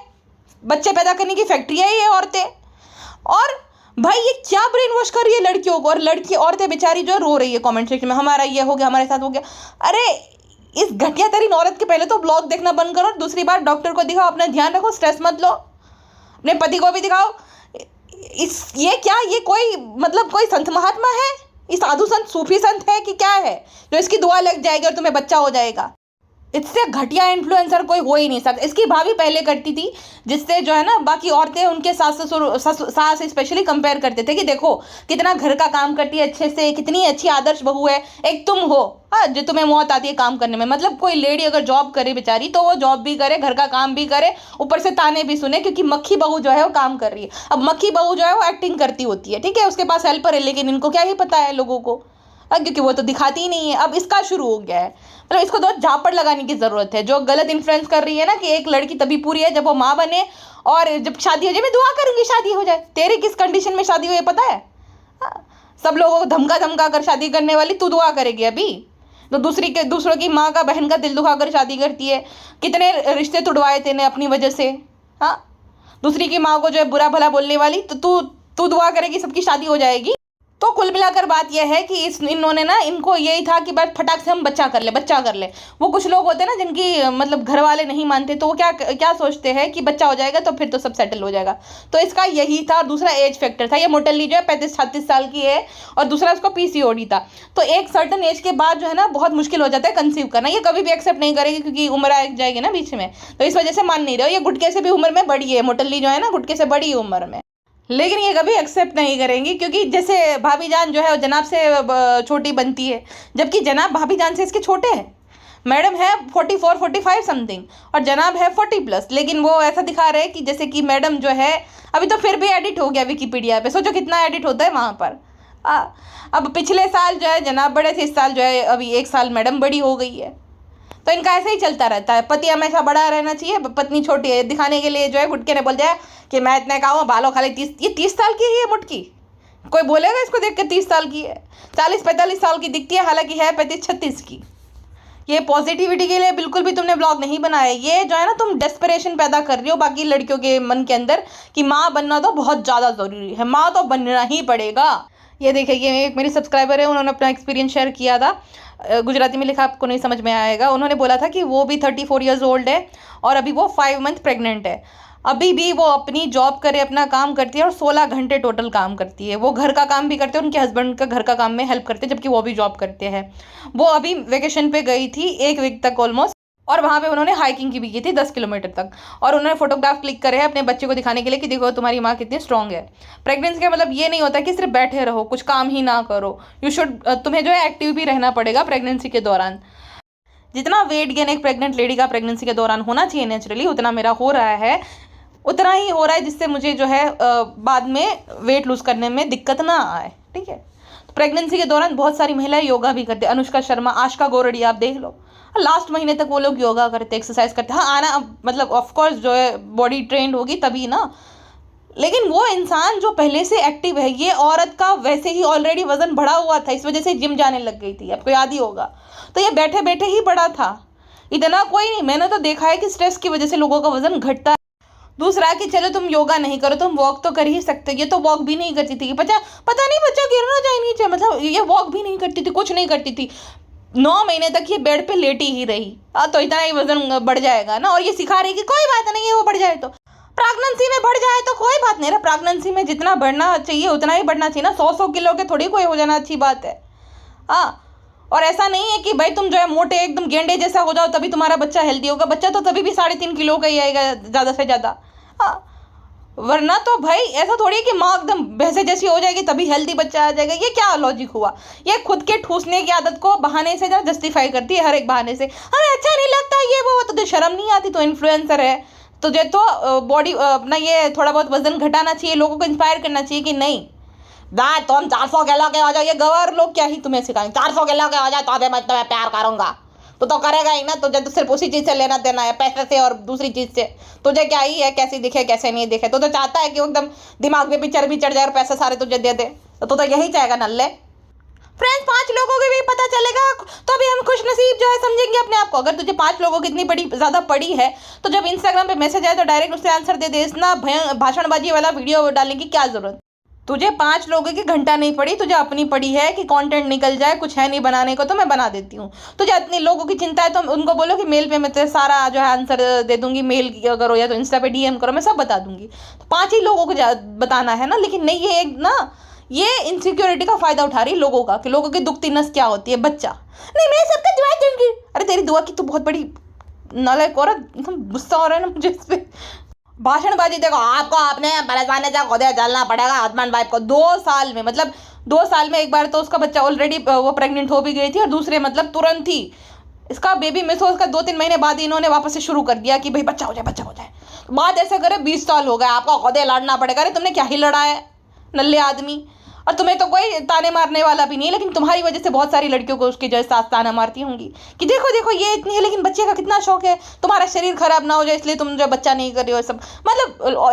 बच्चे पैदा करने की फैक्ट्री है ये औरतें? और भाई ये क्या ब्रेन वॉश कर रही है लड़कियों को, और लड़की औरतें बेचारी जो रो रही है कमेंट सेक्शन में, हमारा ये हो गया, हमारे साथ हो गया। अरे इस घटिया तरीन औरत के पहले तो ब्लॉग देखना बंद करो, दूसरी बार डॉक्टर को दिखाओ, अपना ध्यान रखो, स्ट्रेस मत लो, अपने पति को भी दिखाओ। ये क्या, ये कोई मतलब कोई संत महात्मा है, ये साधु संत सूफी संत है कि क्या है जो इसकी दुआ लग जाएगी और तुम्हें बच्चा हो जाएगा? इससे घटिया इन्फ्लुएंसर कोई हो ही नहीं सकता। इसकी भाभी पहले करती थी, जिससे जो है ना बाकी औरतें उनके सास स्पेशली कंपेयर करते थे कि देखो कितना घर का काम करती है अच्छे से, कितनी अच्छी आदर्श बहू है, एक तुम हो हाँ जो तुम्हें मौत आती है काम करने में। मतलब कोई लेडी अगर जॉब करे बेचारी तो वो जॉब भी करे, घर का काम भी करे, ऊपर से ताने भी सुने, क्योंकि मक्खी बहू जो है वो काम कर रही है। अब मक्खी बहू जो है वो एक्टिंग करती होती है, ठीक है, उसके पास हेल्पर है, लेकिन इनको क्या ही पता है लोगों को, क्योंकि वो तो दिखाती ही नहीं है। अब इसका शुरू हो गया है, मतलब इसको तो झापड़ लगाने की जरूरत है। जो गलत इन्फ्लुएंस कर रही है ना कि एक लड़की तभी पूरी है जब वो माँ बने, और जब शादी हो जाए मैं दुआ करूंगी शादी हो जाए। तेरी किस कंडीशन में शादी हुई है पता है? सब लोगों को धमका धमका कर शादी करने वाली तू दुआ करेगी अभी? तो दूसरों की माँ का बहन का दिल दुखा कर शादी करती है। कितने रिश्ते तुड़वाए तेने अपनी वजह से, हाँ, दूसरी की माँ को जो है बुरा भला बोलने वाली, तो तू दुआ करेगी सबकी शादी हो जाएगी। तो कुल मिलाकर बात यह है कि इन्होंने ना, इनको यही था कि बस फटाक से हम बच्चा कर ले। वो कुछ लोग होते हैं ना जिनकी मतलब घर वाले नहीं मानते, तो वो क्या सोचते हैं कि बच्चा हो जाएगा तो फिर तो सब सेटल हो जाएगा। तो इसका यही था। दूसरा एज फैक्टर था, ये मोटल्ली जो है 35-36 साल की है, और दूसरा उसको पीसीओडी था। तो एक सर्टन एज के बाद जो है ना बहुत मुश्किल हो जाता है कंसीव करना। ये कभी भी एक्सेप्ट नहीं करेगी क्योंकि उम्र आ जाएगी ना बीच में, तो इस वजह से मान नहीं रहे हो। ये गुटके से भी उम्र में बड़ी है, मोटल्ली जो है ना गुटके से बड़ी उम्र में, लेकिन ये कभी एक्सेप्ट नहीं करेंगी, क्योंकि जैसे भाभी जान जो है वो जनाब से छोटी बनती है, जबकि जनाब भाभी जान से इसके छोटे हैं। मैडम है 44-45 समथिंग और जनाब है 40+, लेकिन वो ऐसा दिखा रहे हैं कि जैसे कि मैडम जो है अभी तो फिर भी एडिट हो गया विकिपीडिया पे, सोचो कितना एडिट होता है वहाँ पर। अब पिछले साल जो है जनाब बड़े थे, इस साल जो है अभी 1 साल मैडम बड़ी हो गई है। तो इनका ऐसे ही चलता रहता है, पति हमेशा बड़ा रहना चाहिए, पत्नी छोटी है दिखाने के लिए जो है गुटके ने बोल दिया कि मैं इतने का हूँ, बालों खाली 30 साल की है ये मुटकी। कोई बोलेगा इसको देख के 30 साल की है? 40-45 साल की दिखती है, हालांकि है 35-36 की। ये पॉजिटिविटी के लिए बिल्कुल भी तुमने ब्लॉग नहीं बनाया। ये जो है ना तुम डेस्परेशन पैदा कर रही हो बाकी लड़कियों के मन के अंदर कि माँ बनना तो बहुत ज़्यादा ज़रूरी है, माँ तो बनना ही पड़ेगा। ये देखिए, ये एक मेरी सब्सक्राइबर है, उन्होंने अपना एक्सपीरियंस शेयर किया था, गुजराती में लिखा, आपको नहीं समझ में आएगा। उन्होंने बोला था कि वो भी 34 ईयर्स ओल्ड है और अभी वो 5 मंथ प्रेग्नेंट है। अभी भी वो अपनी जॉब करे, अपना काम करती है और 16 घंटे टोटल काम करती है। वो घर का काम भी करते हैं, उनके हस्बैंड का घर का काम में हेल्प करते हैं, जबकि वो भी जॉब करते हैं। वो अभी वेकेशन पे गई थी 1 वीक तक ऑलमोस्ट, और वहाँ पे उन्होंने हाइकिंग की भी की थी 10 किलोमीटर तक, और उन्होंने फोटोग्राफ क्लिक करे हैं अपने बच्चे को दिखाने के लिए कि देखो तुम्हारी माँ कितनी स्ट्रांग है। प्रेगनेंसी का मतलब ये नहीं होता कि सिर्फ बैठे रहो, कुछ काम ही ना करो। तुम्हें जो है एक्टिव भी रहना पड़ेगा प्रेगनेंसी के दौरान। जितना वेट गेन एक प्रेग्नेंट लेडी का प्रेगनेंसी के दौरान होना चाहिए नेचुरली, उतना मेरा हो रहा है। उतना ही हो रहा है जिससे मुझे जो है बाद में वेट लूज करने में दिक्कत ना आए, ठीक है। तो प्रेगनेंसी के दौरान बहुत सारी महिलाएं योगा भी करते हैं। अनुष्का शर्मा, आशका गोरड़ी, आप देख लो, लास्ट महीने तक वो लोग योगा करते, एक्सरसाइज करते। हाँ, आना मतलब ऑफकोर्स जो है बॉडी ट्रेंड होगी तभी ना, लेकिन वो इंसान जो पहले से एक्टिव है, ये औरत का वैसे ही ऑलरेडी वजन बढ़ा हुआ था, इस वजह से जिम जाने लग गई थी, आपको याद ही होगा। तो ये बैठे बैठे ही बढ़ा था, इतना कोई नहीं। मैंने तो देखा है कि स्ट्रेस की वजह से लोगों का वजन घटता है। दूसरा कि चलो तुम योगा नहीं करो, तुम वॉक तो कर ही सकते हो। ये तो वॉक भी नहीं करती थी, पता नहीं बच्चा गिर ना जाए नीचे, मतलब ये वॉक भी नहीं करती थी, कुछ नहीं करती थी। 9 महीने तक ये बेड पे लेटी ही रही। तो इतना ही वजन बढ़ जाएगा ना, और ये सिखा रही कि कोई बात नहीं है वो बढ़ जाए, तो प्रेगनेंसी में बढ़ जाए तो कोई बात नहीं रहा। प्रेगनेंसी में जितना बढ़ना चाहिए उतना ही बढ़ना चाहिए ना, 100 किलो के थोड़ी कोई हो जाना अच्छी बात है। हाँ, और ऐसा नहीं है कि भाई तुम जो है मोटे एकदम गेंडे जैसा हो जाओ तभी तुम्हारा बच्चा हेल्दी होगा। बच्चा तो तभी भी 3.5 किलो का ही आएगा ज़्यादा से ज़्यादा। हाँ, वरना तो भाई ऐसा थोड़ी है कि माँ एकदम भैंसे जैसी हो जाएगी तभी हेल्दी बच्चा आ जाएगा। ये क्या लॉजिक हुआ? ये खुद के ठूसने की आदत को बहाने से जस्टिफाई करती है, हर एक बहाने से। हमें अच्छा नहीं लगता ये वो, तो शर्म नहीं आती? तो इन्फ्लुएंसर है, तुझे तो बॉडी अपना ये थोड़ा बहुत वजन घटाना चाहिए, लोगों को इंस्पायर करना चाहिए कि नहीं दादा तुम 400 किलो के हो जाओ। ये गवार लोग क्या ही तुम्हें सिखाएंगे, 400 किलो के हो जाए तो अभी मैं तुम्हें प्यार करूंगा। तो करेगा ही ना, तुझे तो सिर्फ उसी चीज़ से लेना देना है, पैसे से और दूसरी चीज़ से। तुझे क्या ही है कैसी दिखे कैसे नहीं दिखे, तो चाहता है कि वो एकदम दिमाग पे भी चर्बी चढ़ जाए और पैसे सारे तुझे दे दे, तो यही चाहेगा नल्ले। फ्रेंड्स, 5 लोगों को भी पता चलेगा तो अभी हम खुश नसीब जो है समझेंगे अपने आप को। अगर तुझे 5 लोगों की इतनी बड़ी ज़्यादा पड़ी है तो जब इंस्टाग्राम पे मैसेज आए तो डायरेक्ट उससे आंसर दे दे। इतना भाषणबाजी वाला वीडियो डालने की क्या ज़रूरत? तुझे 5 लोगों की घंटा नहीं पड़ी, तुझे अपनी पड़ी है कि कंटेंट निकल जाए, कुछ है नहीं बनाने को तो मैं बना देती हूँ। तुझे इतनी लोगों की चिंता है तो उनको बोलो कि मेल पे मैं तेरे सारा जो है आंसर दे दूंगी, मेल करो या तो इंस्टा पे DM करो, मैं सब बता दूंगी। तो 5 ही लोगों को बताना है ना। लेकिन नहीं, ये एक ना ये इनसिक्योरिटी का फायदा उठा रही लोगों का, कि लोगों की दुखती नस क्या होती है, बच्चा नहीं, मैं सबका दुआ दूंगी। अरे तेरी दुआ की तो बहुत बड़ी नालायक औरत, गुस्सा हो रहा है ना मुझे इस पे। भाषणबाजी देखो, आपको अपने परेशानी से खुद चलना पड़ेगा। हस्बैंड वाइफ को 2 साल में, मतलब 2 साल में एक बार तो उसका बच्चा ऑलरेडी वो प्रेग्नेंट हो भी गई थी, और दूसरे मतलब तुरंत ही इसका बेबी मिस हो, उसका 2-3 महीने बाद इन्होंने वापस से शुरू कर दिया कि भाई बच्चा हो जाए बच्चा हो जाए। तो बात ऐसे करे 20 साल हो गए, आपको खुद लड़ना पड़ेगा। अरे तुमने क्या ही लड़ा है नल्ले आदमी, और तुम्हें तो कोई ताने मारने वाला भी नहीं, लेकिन तुम्हारी वजह से बहुत सारी लड़कियों को उसकी जो है सास ताना मारती होंगी कि देखो देखो ये इतनी है लेकिन बच्चे का कितना शौक है, तुम्हारा शरीर खराब ना हो जाए इसलिए तुम जो बच्चा नहीं कर रहे हो। सब मतलब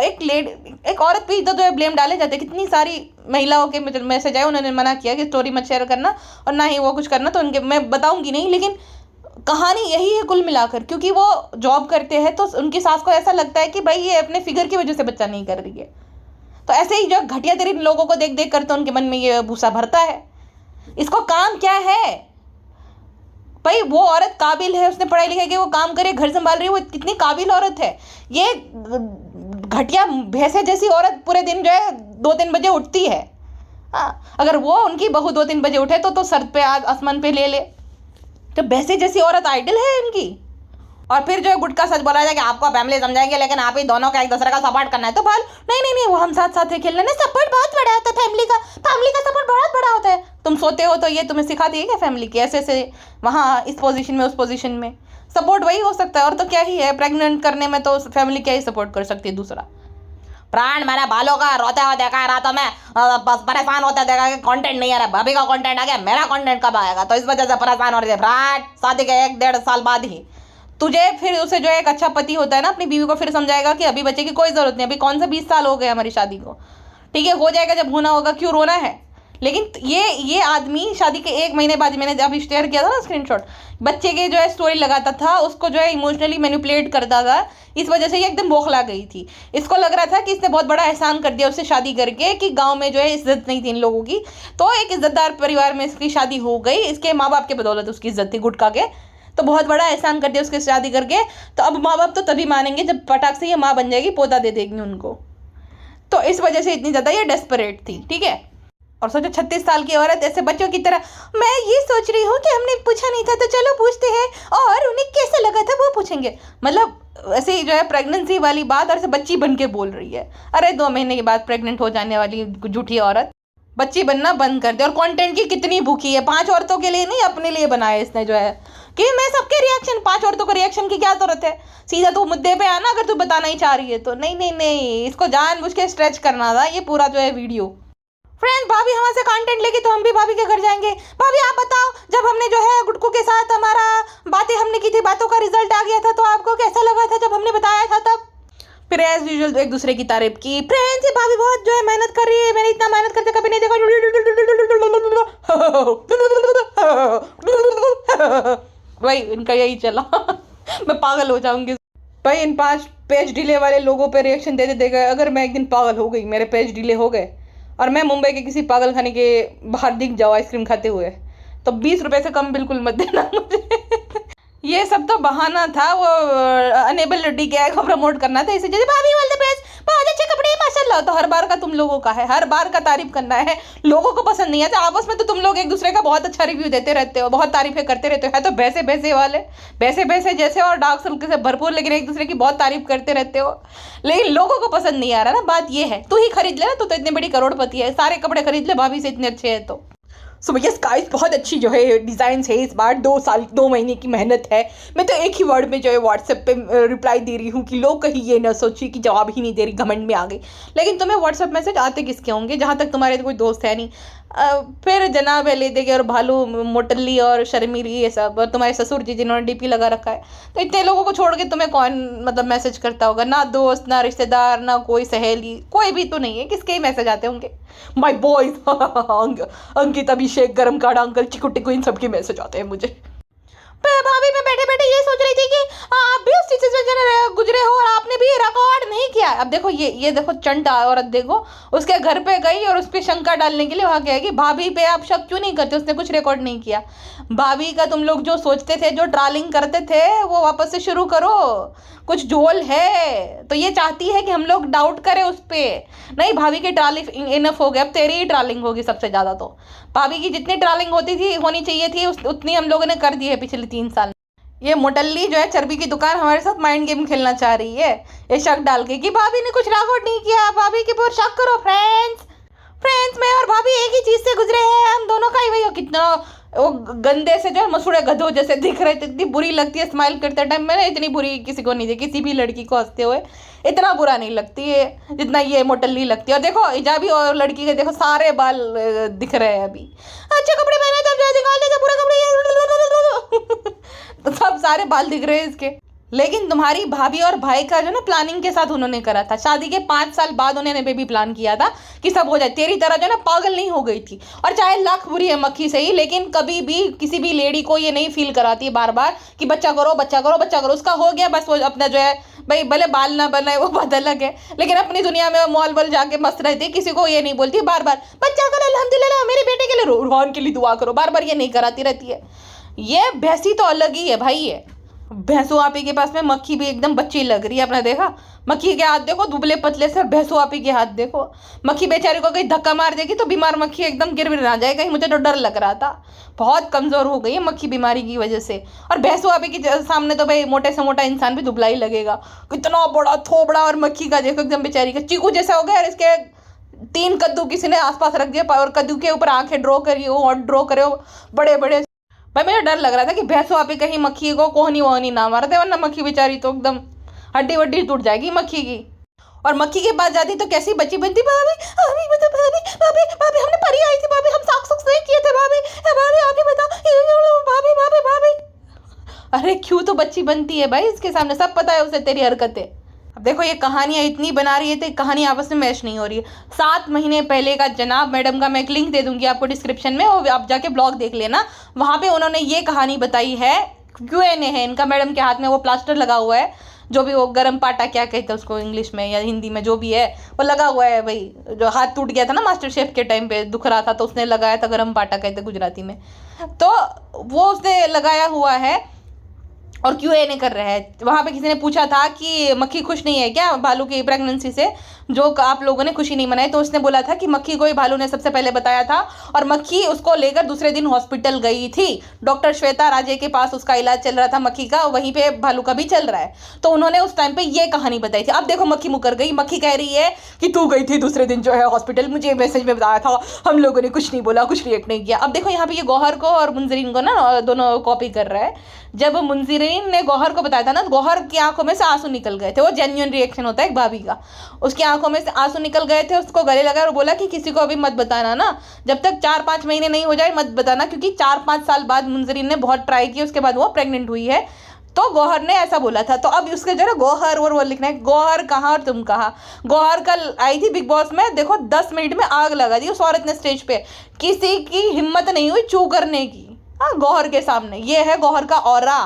एक औरत पे इधर जो है ब्लेम डाले जाते हैं। कितनी सारी महिलाओं के मैसेज आए, उन्होंने मना किया कि स्टोरी मत शेयर करना और ना ही वो कुछ करना, तो उनके मैं बताऊंगी नहीं। लेकिन कहानी यही है कुल मिलाकर, क्योंकि वो जॉब करते हैं तो उनकी सास को ऐसा लगता है कि भाई ये अपने फिगर की वजह से बच्चा नहीं कर रही है। तो ऐसे ही जो घटिया तरीन लोगों को देख देख कर तो उनके मन में ये भूसा भरता है। इसको काम क्या है भाई? वो औरत काबिल है, उसने पढ़ाई लिखाई की, वो काम करे, घर संभाल रही है, वो कितनी काबिल औरत है। ये घटिया भैंसे जैसी औरत पूरे दिन जो है 2-3 बजे उठती है। हाँ, अगर वो उनकी बहू 2-3 बजे उठे तो सर पे आसमान पे ले ले। तो भैंसे जैसी औरत आइडल है इनकी। और फिर जो है गुटका सच बोला जाए कि आपको फैमिली समझाएंगे लेकिन आप ही दोनों का एक दूसरे का सपोर्ट करना है, तो बोल नहीं वो हम साथ साथ खेलना है। सपोर्ट बहुत बड़ा होता है, फैमिली का सपोर्ट बहुत बड़ा होता है। तुम सोते हो तो ये तुम्हें सिखाती है क्या फैमिली की ऐसे वहाँ इस पोजीशन में उस पोजीशन में? सपोर्ट वही हो सकता है, और तो क्या ही है, प्रेग्नेंट करने में तो फैमिली क्या ही सपोर्ट कर सकती है। दूसरा प्राण मेरे बालों का रोते हुए देखा है, रातों में परेशान होते देखा कि कंटेंट नहीं आ रहा, भाभी का कंटेंट आ गया, मेरा कंटेंट कब आएगा? तो इस वजह से परेशान हो रही है। प्राण शादी के 1-1.5 साल बाद ही तुझे फिर उसे जो एक अच्छा पति होता है ना, अपनी बीवी को फिर समझाएगा कि अभी बच्चे की कोई ज़रूरत नहीं, अभी कौन सा 20 साल हो गए हमारी शादी को, ठीक है, हो जाएगा जब होना होगा, क्यों रोना है? लेकिन ये आदमी शादी के 1 महीने बाद, मैंने अभी शेयर किया था ना स्क्रीनशॉट, बच्चे के जो है स्टोरी लगाता था, उसको जो है इमोशनली मैनिपुलेट करता था। इस वजह से ये एकदम बौखला गई थी। इसको लग रहा था कि इसने बहुत बड़ा एहसान कर दिया उससे शादी करके, कि गांव में जो है इज्जत नहीं थी इन लोगों की, तो एक इज्जतदार परिवार में इसकी शादी हो गई, इसके माँ बाप के बदौलत उसकी इज्जत थी गुटखा के, तो बहुत बड़ा एहसान कर दिया उसके शादी करके। तो अब माँ बाप तो तभी मानेंगे जब पटाख से ये माँ बन जाएगी, पोता दे देगी उनको। तो इस वजह से इतनी ज़्यादा ये डेस्परेट थी, ठीक है। और सोचो 36 साल की औरत ऐसे बच्चों की तरह, मैं ये सोच रही हूँ कि हमने पूछा नहीं था तो चलो पूछते हैं और उन्हें कैसा लगा था वो पूछेंगे। मतलब ऐसे ही जो है प्रेगनेंसी वाली बात, और ऐसे बच्ची बन के बोल रही है। अरे 2 महीने के बाद प्रेग्नेंट हो जाने वाली झूठी औरत बच्ची बनना बंद कर दे। और कंटेंट की कितनी भूखी है, 5 औरतों के लिए नहीं अपने लिए बनाया इसने जो है कि मैं सबके रिएक्शन, 5 औरतों को रिएक्शन की क्या जरूरत है, सीधा तू मुद्दे पे आना अगर तू बताना ही चाह रही है तो। नहीं नहीं नहीं, इसको जानबूझ के स्ट्रेच करना था ये पूरा जो है वीडियो। फ्रेंड, भाभी हमारे से कंटेंट लेगी तो हम भी भाभी के घर जाएंगे। भाभी आप बताओ, जब हमने जो है गुटकू के साथ हमारा बातें हमने की थी, बातों का रिजल्ट आ गया था, तो आपको कैसा लगा था जब हमने बताया था तब? फिर एज यूजुअल एक दूसरे की तारीफ की। फ्रेंड्स, ये भाभी बहुत जो है मेहनत कर रही है, मैंने इतना मेहनत करते कभी नहीं देखा। भाई इनका यही चला। मैं पागल हो जाऊंगी भाई, इन 5 पेज डिले वाले लोगों पे रिएक्शन देते देखे। अगर मैं एक दिन पागल हो गई, मेरे पेज डिले हो गए और मैं मुंबई के किसी पागल खाने के बाहर दिख जाओ आइसक्रीम खाते हुए, तो 20 रुपए से कम बिल्कुल मत देना मुझे। ये सब तो बहाना था, वो अनेबल DKI को प्रमोट करना था। इसे जैसे भाभी वाले पेज बहुत अच्छे कपड़े माशाल्लाह, तो हर बार का तुम लोगों का है, हर बार का तारीफ करना है। लोगों को पसंद नहीं आता, आपस में तो तुम लोग एक दूसरे का बहुत अच्छा रिव्यू देते रहते हो, बहुत तारीफें करते रहते हो। है तो भैसे भैसे वाले, भैसे भैसे जैसे और डार्क सर्कल से भरपूर, लेकिन एक दूसरे की बहुत तारीफ करते रहते हो। लेकिन लोगों को पसंद नहीं आ रहा ना, बात ये है। तू ही खरीद ले ना, तू तो इतनी बड़ी करोड़पति है, सारे कपड़े खरीद ले भाभी से इतने अच्छे हैं तो। सो यस गाइस, बहुत अच्छी जो है डिज़ाइन है इस बार। 2 महीने की मेहनत है। मैं तो एक ही वर्ड में जो है व्हाट्सएप पे रिप्लाई दे रही हूँ कि लोग कहीं ये ना सोचिए कि जवाब ही नहीं दे रही, घमंड में आ गई। लेकिन तुम्हें व्हाट्सएप मैसेज आते किसके होंगे, जहाँ तक तुम्हारे कोई दोस्त है नहीं। फिर जनाब ले देंगे और भालू मोटल्ली और शर्मीली ये सब, और तुम्हारे ससुर जी जिन्होंने DP लगा रखा है। तो इतने लोगों को छोड़ के तुम्हें कौन मतलब मैसेज करता होगा? ना दोस्त, ना रिश्तेदार, ना कोई सहेली, कोई भी तो नहीं है। किसके ही मैसेज आते होंगे? माय बॉयज, अंकित, अभिषेक, गरम काड़ा अंकल, चिकू टिकू, इन सबके मैसेज आते हैं मुझे। भाभी मैं बैठे बैठे ये सोच रही थी कि आप भी उस चीज से गुजरे हो और आपने भी रिकॉर्ड नहीं किया। अब देखो ये देखो चंटा औरत, देखो उसके घर पे गई और उस पर शंका डालने के लिए वहाँ कहेगी भाभी पे आप शक क्यों नहीं करते, उसने कुछ रिकॉर्ड नहीं किया। भाभी का तुम लोग जो सोचते थे, जो ट्रॉलिंग करते थे, वो वापस से शुरू करो। कुछ झोल है तो ये चाहती है कि हम लोग डाउट करें उस पर। नहीं, भाभी की ट्रॉलिंग इनफ हो गया, अब तेरी ही ट्रॉलिंग होगी सबसे ज़्यादा। तो भाभी की जितनी ट्रॉलिंग होनी चाहिए थी उतनी हम लोगों ने कर दी है पिछले 3 साल। ये मोटल्ली जो है चर्बी की दुकान हमारे साथ माइंड गेम खेलना चाह रही है, ये शक डाल के कि भाभी ने कुछ रिकॉर्ड नहीं किया। भाभी के ऊपर शक करो फ्रेंड्स। मैं और भाभी एक ही चीज से गुजरे हैं, हम दोनों का ही वही। कितना वो गंदे से जो है मसूड़े गधों जैसे दिख रहे थे, इतनी बुरी लगती है स्माइल करते टाइम। मैंने इतनी बुरी किसी को नहीं देखी, किसी भी लड़की को हंसते हुए इतना बुरा नहीं लगती है जितना ये मोटल्ली लगती है। और देखो हिजाबी और लड़की के देखो सारे बाल दिख रहे हैं अभी। अच्छे कपड़े पहने तब जो निकाल देते पूरे कपड़े, तो सब सारे बाल दिख रहे हैं इसके। लेकिन तुम्हारी भाभी और भाई का जो ना प्लानिंग के साथ उन्होंने करा था। शादी के 5 साल बाद उन्होंने बेबी प्लान किया था कि सब हो जाए। तेरी तरह जो ना पागल नहीं हो गई थी। और चाहे लाख बुरी है मक्खी से ही, लेकिन कभी भी किसी भी लेडी को ये नहीं फील कराती बार बार कि बच्चा करो बच्चा करो बच्चा करो। उसका हो गया बस, वो अपना जो है भाई भले बाल ना बनाए वो बात अलग है, लेकिन अपनी दुनिया में मॉल वॉल जाके मस्त रहती है। किसी को ये नहीं बोलती बार बार बच्चा करो अल्हम्दुलिल्लाह, मेरे बेटे के लिए रोहान के लिए दुआ करो, बार बार ये नहीं कराती रहती है। ये भैंसी तो अलग ही है भाई। है भैंसो आपी के पास में मक्खी भी एकदम बच्ची लग रही है। आपने देखा मक्खी के हाथ देखो दुबले पतले से, भैंसो आपी के हाथ देखो। मक्खी बेचारे को कहीं धक्का मार देगी तो बीमार मक्खी एकदम गिर ना जाए कहीं, मुझे तो डर लग रहा था। बहुत कमजोर हो गई है मक्खी बीमारी की वजह से। और भैंसो आपी के सामने तो भाई मोटे से मोटा इंसान भी दुबला ही लगेगा। कितना बड़ा थोबड़ा, और मक्खी का देखो एकदम बेचारी का चीकू जैसा हो गया। और इसके 3 कद्दू किसी ने आसपास रख दिया और कद्दू के ऊपर आंखें ड्रॉ करी हो और ड्रॉ करे हो बड़े बड़े। भाई मुझे डर लग रहा था कि भैंसों आप कहीं मक्खी को कोहनी वोहनी ना मार दे, वरना मक्खी बेचारी तो एकदम हड्डी वड्डी टूट जाएगी मक्खी की। और मक्खी के पास जाती तो कैसी बच्ची बनती, भाभी भाभी बता भाभी भाभी भाभी हमने परी आई थी भाभी, हम साग सुख नहीं किए थे भाभी भाभी आप ही बताओ भाभी भाभी भाभी। अरे क्यों तो बच्ची बनती है भाई, इसके सामने सब पता है उसे तेरी हरकतें। अब देखो ये कहानियाँ इतनी बना रही है तो कहानी आपस में मैच नहीं हो रही है। 7 महीने पहले का जनाब मैडम का मैं एक लिंक दे दूंगी आपको डिस्क्रिप्शन में, वो आप जाके ब्लॉग देख लेना। वहाँ पे उन्होंने ये कहानी बताई है। Q&A है इनका, मैडम के हाथ में वो प्लास्टर लगा हुआ है, जो भी वो गरम पाटा क्या कहते हैं उसको इंग्लिश में या हिंदी में, जो भी है वो लगा हुआ है। भाई जो हाथ टूट गया था ना मास्टर शेफ के टाइम पे, दुख रहा था तो उसने लगाया था, गरम पाटा कहते गुजराती में, तो वो उसने लगाया हुआ है और Q&A कर रहे हैं। वहाँ पे किसी ने पूछा था कि मक्खी खुश नहीं है क्या भालू की प्रेगनेंसी से, जो आप लोगों ने खुशी नहीं मनाई, तो उसने बोला था कि मक्खी को ही भालू ने सबसे पहले बताया था और मक्खी उसको लेकर दूसरे दिन हॉस्पिटल गई थी। डॉक्टर श्वेता राजे के पास उसका इलाज चल रहा था मक्खी का, वहीं पे भालू का भी चल रहा है। तो उन्होंने उस टाइम पे ये कहानी बताई थी। अब देखो मक्खी मुकर गई। मक्खी कह रही है कि तू गई थी दूसरे दिन जो है हॉस्पिटल, मुझे मैसेज में बताया था, हम लोगों ने कुछ नहीं बोला, कुछ रिएक्ट नहीं किया। अब देखो यहाँ पे ये गौहर को और मुंजरीन को ना दोनों कॉपी कर रहा है। जब मुंजीरीन ने गौहर को बताया था ना, तो गौहर की आंखों में से आंसू निकल गए थे। वो जेन्युइन रिएक्शन होता है एक भाभी का। उसकी आंखों में से आंसू निकल गए थे, उसको गले लगा और बोला कि किसी को अभी मत बताना ना, जब तक 4-5 महीने नहीं हो जाए मत बताना, क्योंकि 4-5 साल बाद मुंजीरीन ने बहुत ट्राई की, उसके बाद वो प्रेग्नेंट हुई है। तो गौहर ने ऐसा बोला था। तो अब उसके जो है गौहर और वो लिखना है, गौहर कहाँ और तुम कहाँ। गौहर कल आई थी बिग बॉस में, देखो 10 मिनट में आग लगा दी उस औरत ने स्टेज पे, किसी की हिम्मत नहीं हुई चू करने की। हाँ, गौहर के सामने ये है गौहर का ऑरा।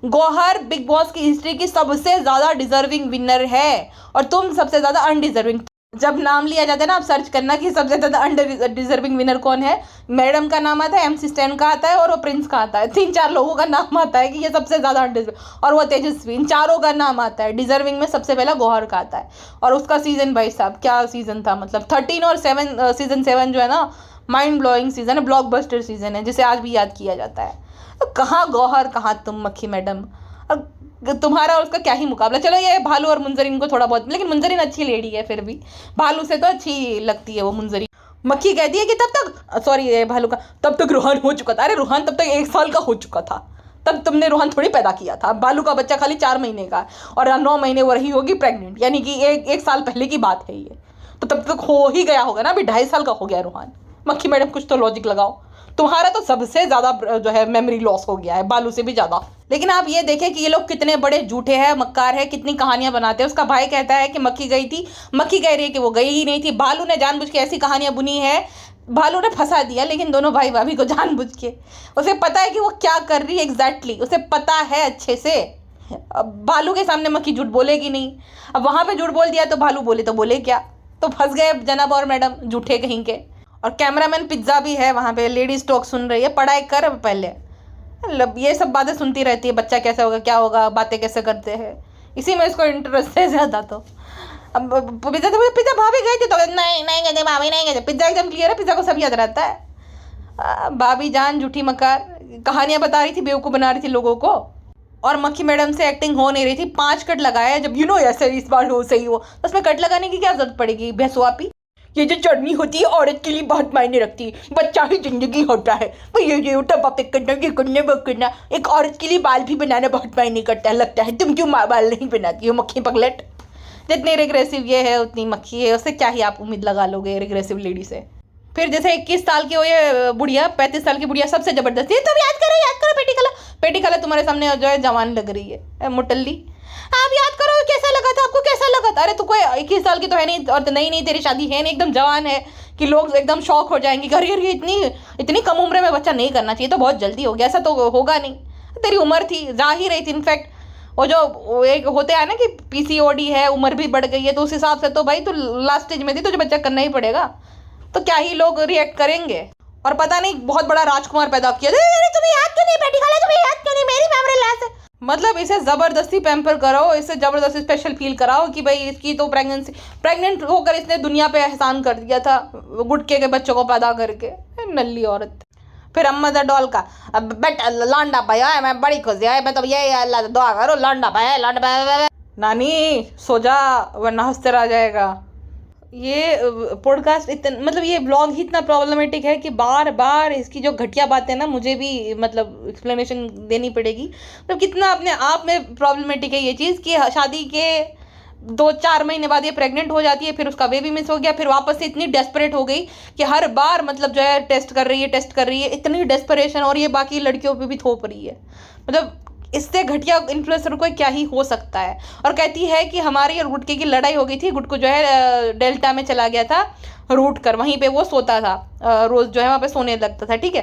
गौहर बिग बॉस की हिस्ट्री की सबसे ज्यादा डिजर्विंग विनर है और तुम सबसे ज्यादा अनडिजर्विंग। जब नाम लिया जाता है ना, आप सर्च करना कि सबसे ज्यादा अंडर डिजर्विंग विनर कौन है। मैडम का नाम आता है, MC स्टैन का आता है और वो प्रिंस का आता है। 3-4 लोगों का नाम आता है कि ये सबसे ज्यादा अनडिजर्विंग, और वो तेजस्वी, इन चारों का नाम आता है। डिजर्विंग में सबसे पहला गौहर का आता है। और उसका सीजन, भाई साहब क्या सीजन था, मतलब 13 और सीजन 7 जो है ना, माइंड ब्लोइंग सीजन है, ब्लॉकबस्टर सीजन है, जिसे आज भी याद किया जाता है। तो कहाँ गौहर, कहाँ तुम मक्खी मैडम, और तुम्हारा और उसका क्या ही मुकाबला। चलो ये भालू और मुंजरीन को थोड़ा बहुत, लेकिन मुंजरीन अच्छी लेडी है फिर भी, भालू से तो अच्छी लगती है वो मुंजरीन। मक्खी कहती है कि तब तक, सॉरी भालू का, तब तक रूहान हो चुका था। अरे रूहान तब तक 1 साल का हो चुका था, तब तुमने रूहान थोड़ी पैदा किया था। भालू का बच्चा खाली 4 महीने का और 9 महीने वो रही होगी प्रेग्नेंट, यानी कि एक साल पहले की बात है ये। तो तब तक हो ही गया होगा ना, अभी 2.5 साल का हो गया रूहान। मक्खी मैडम कुछ तो लॉजिक लगाओ, तुम्हारा तो सबसे ज्यादा जो है मेमोरी लॉस हो गया है, बालू से भी ज्यादा। लेकिन आप ये देखें कि ये लोग कितने बड़े झूठे हैं, मक्कार है, कितनी कहानियां बनाते हैं। उसका भाई कहता है कि मक्खी गई थी, मक्खी कह रही है कि वो गई ही नहीं थी। भालू ने जानबूझ के ऐसी कहानियां बुनी है, भालू ने फंसा दिया, लेकिन दोनों भाई भाभी को जानबूझ के। उसे पता है कि वो क्या कर रही है एग्जैक्टली, उसे पता है अच्छे से। अब भालू के सामने मक्खी झूठ बोलेगी नहीं, अब वहां पे झूठ बोल दिया तो भालू बोले तो बोले क्या। तो फंस गए जनाब और मैडम झूठे कहीं के। और कैमरामैन पिज्जा भी है वहाँ पे, लेडीज टॉक सुन रही है, पढ़ाई कर पहले। ये सब बातें सुनती रहती है, बच्चा कैसे होगा, क्या होगा, बातें कैसे करते हैं, इसी में इसको इंटरेस्ट है ज़्यादा। तो अब पिज्जा भाभी गई थी तो नहीं गए थे, भाभी नहीं गए थे, पिज्जा एकदम क्लियर है, पिज्जा को सब याद रहता है। भाभी जान झूठी मकार कहानियाँ बता रही थी, बेवकूफ़ बना रही थी लोगों को। और मक्खी मैडम से एक्टिंग हो नहीं रही थी, 5 कट लगाया, जब ऐसे इस बार हो सही हो, तो उसमें कट लगाने की क्या जरूरत पड़ेगी भैंसुआपी। ये जो चटनी होती है औरत के लिए बहुत मायने रखती है, बच्चा ही जिंदगी होता है। ये टप्पा पिक करना, ये करना वो करना, एक औरत के लिए बाल भी बनाना बहुत मायने करता है, लगता है। तुम क्यों बाल नहीं बनाती हो मक्खी पगलेट। जितनी रिग्रेसिव ये है उतनी मक्खी है, उससे क्या ही आप उम्मीद लगा लोगे रिग्रेसिव लेडी से। फिर जैसे 21 साल की हो ये बुढ़िया, 35 साल की बुढ़िया सबसे जबरदस्ती है। तुम याद करो पेटी कला तुम्हारे सामने जो है जवान लग रही है मुटल्ली। आप याद करो कैसा लगा था आपको, कैसा लगा था। अरे तू कोई 21 साल की तो है नहीं, और तो नहीं तेरी शादी है नहीं, एकदम जवान है कि लोग एकदम शौक हो जाएंगे कि अरे ये इतनी कम उम्र में बच्चा नहीं करना चाहिए, तो बहुत जल्दी हो गया, ऐसा तो होगा नहीं। तेरी उम्र थी, जा ही रही थी। इनफैक्ट वो जो एक होते हैं ना कि PCOD है, उम्र भी बढ़ गई है, तो उस हिसाब से तो भाई तू लास्ट स्टेज में थी, तुझे बच्चा करना ही पड़ेगा। तो क्या ही लोग रिएक्ट करेंगे। और पता नहीं बहुत बड़ा राजकुमार पैदा किया, तुम्हें याद क्यों नहीं बेटी खाला, तुम्हें याद क्यों नहीं, मेरी मेमोरी लॉस है। मतलब इसे ज़बरदस्ती पैम्पर कराओ, इसे ज़बरदस्ती स्पेशल फील कराओ कि भाई इसकी तो प्रेग्नेंट होकर इसने दुनिया पे एहसान कर दिया था, गुटके के बच्चों को पैदा करके, नल्ली औरत। फिर अम्मा द डॉल का, अब बेटा लौंडा पाया है, मैं बड़ी खुशी है, मैं तो ये अल्लाह दुआ करो लौंडा पाया। नानी सो जा वरना हंसते रह जाएगा। ये पॉडकास्ट इतना, मतलब ये ब्लॉग ही इतना प्रॉब्लमेटिक है कि बार बार इसकी जो घटिया बातें ना मुझे भी मतलब एक्सप्लेनेशन देनी पड़ेगी। मतलब कितना अपने आप में प्रॉब्लमेटिक है ये चीज़ कि शादी के 2-4 महीने बाद ये प्रेग्नेंट हो जाती है, फिर उसका बेबी मिस हो गया, फिर वापस से इतनी डेस्परेट हो गई कि हर बार मतलब जो है टेस्ट कर रही है, इतनी डेस्परेशन, और ये बाकी लड़कियों पे भी थोप रही है। मतलब इससे घटिया इन्फ्लुएंसर को क्या ही हो सकता है। और कहती है कि हमारी और गुटके की लड़ाई हो गई थी, गुटको जो है डेल्टा में चला गया था रूट कर, वहीं पे वो सोता था, रोज़ जो है वहाँ पे सोने लगता था, ठीक है।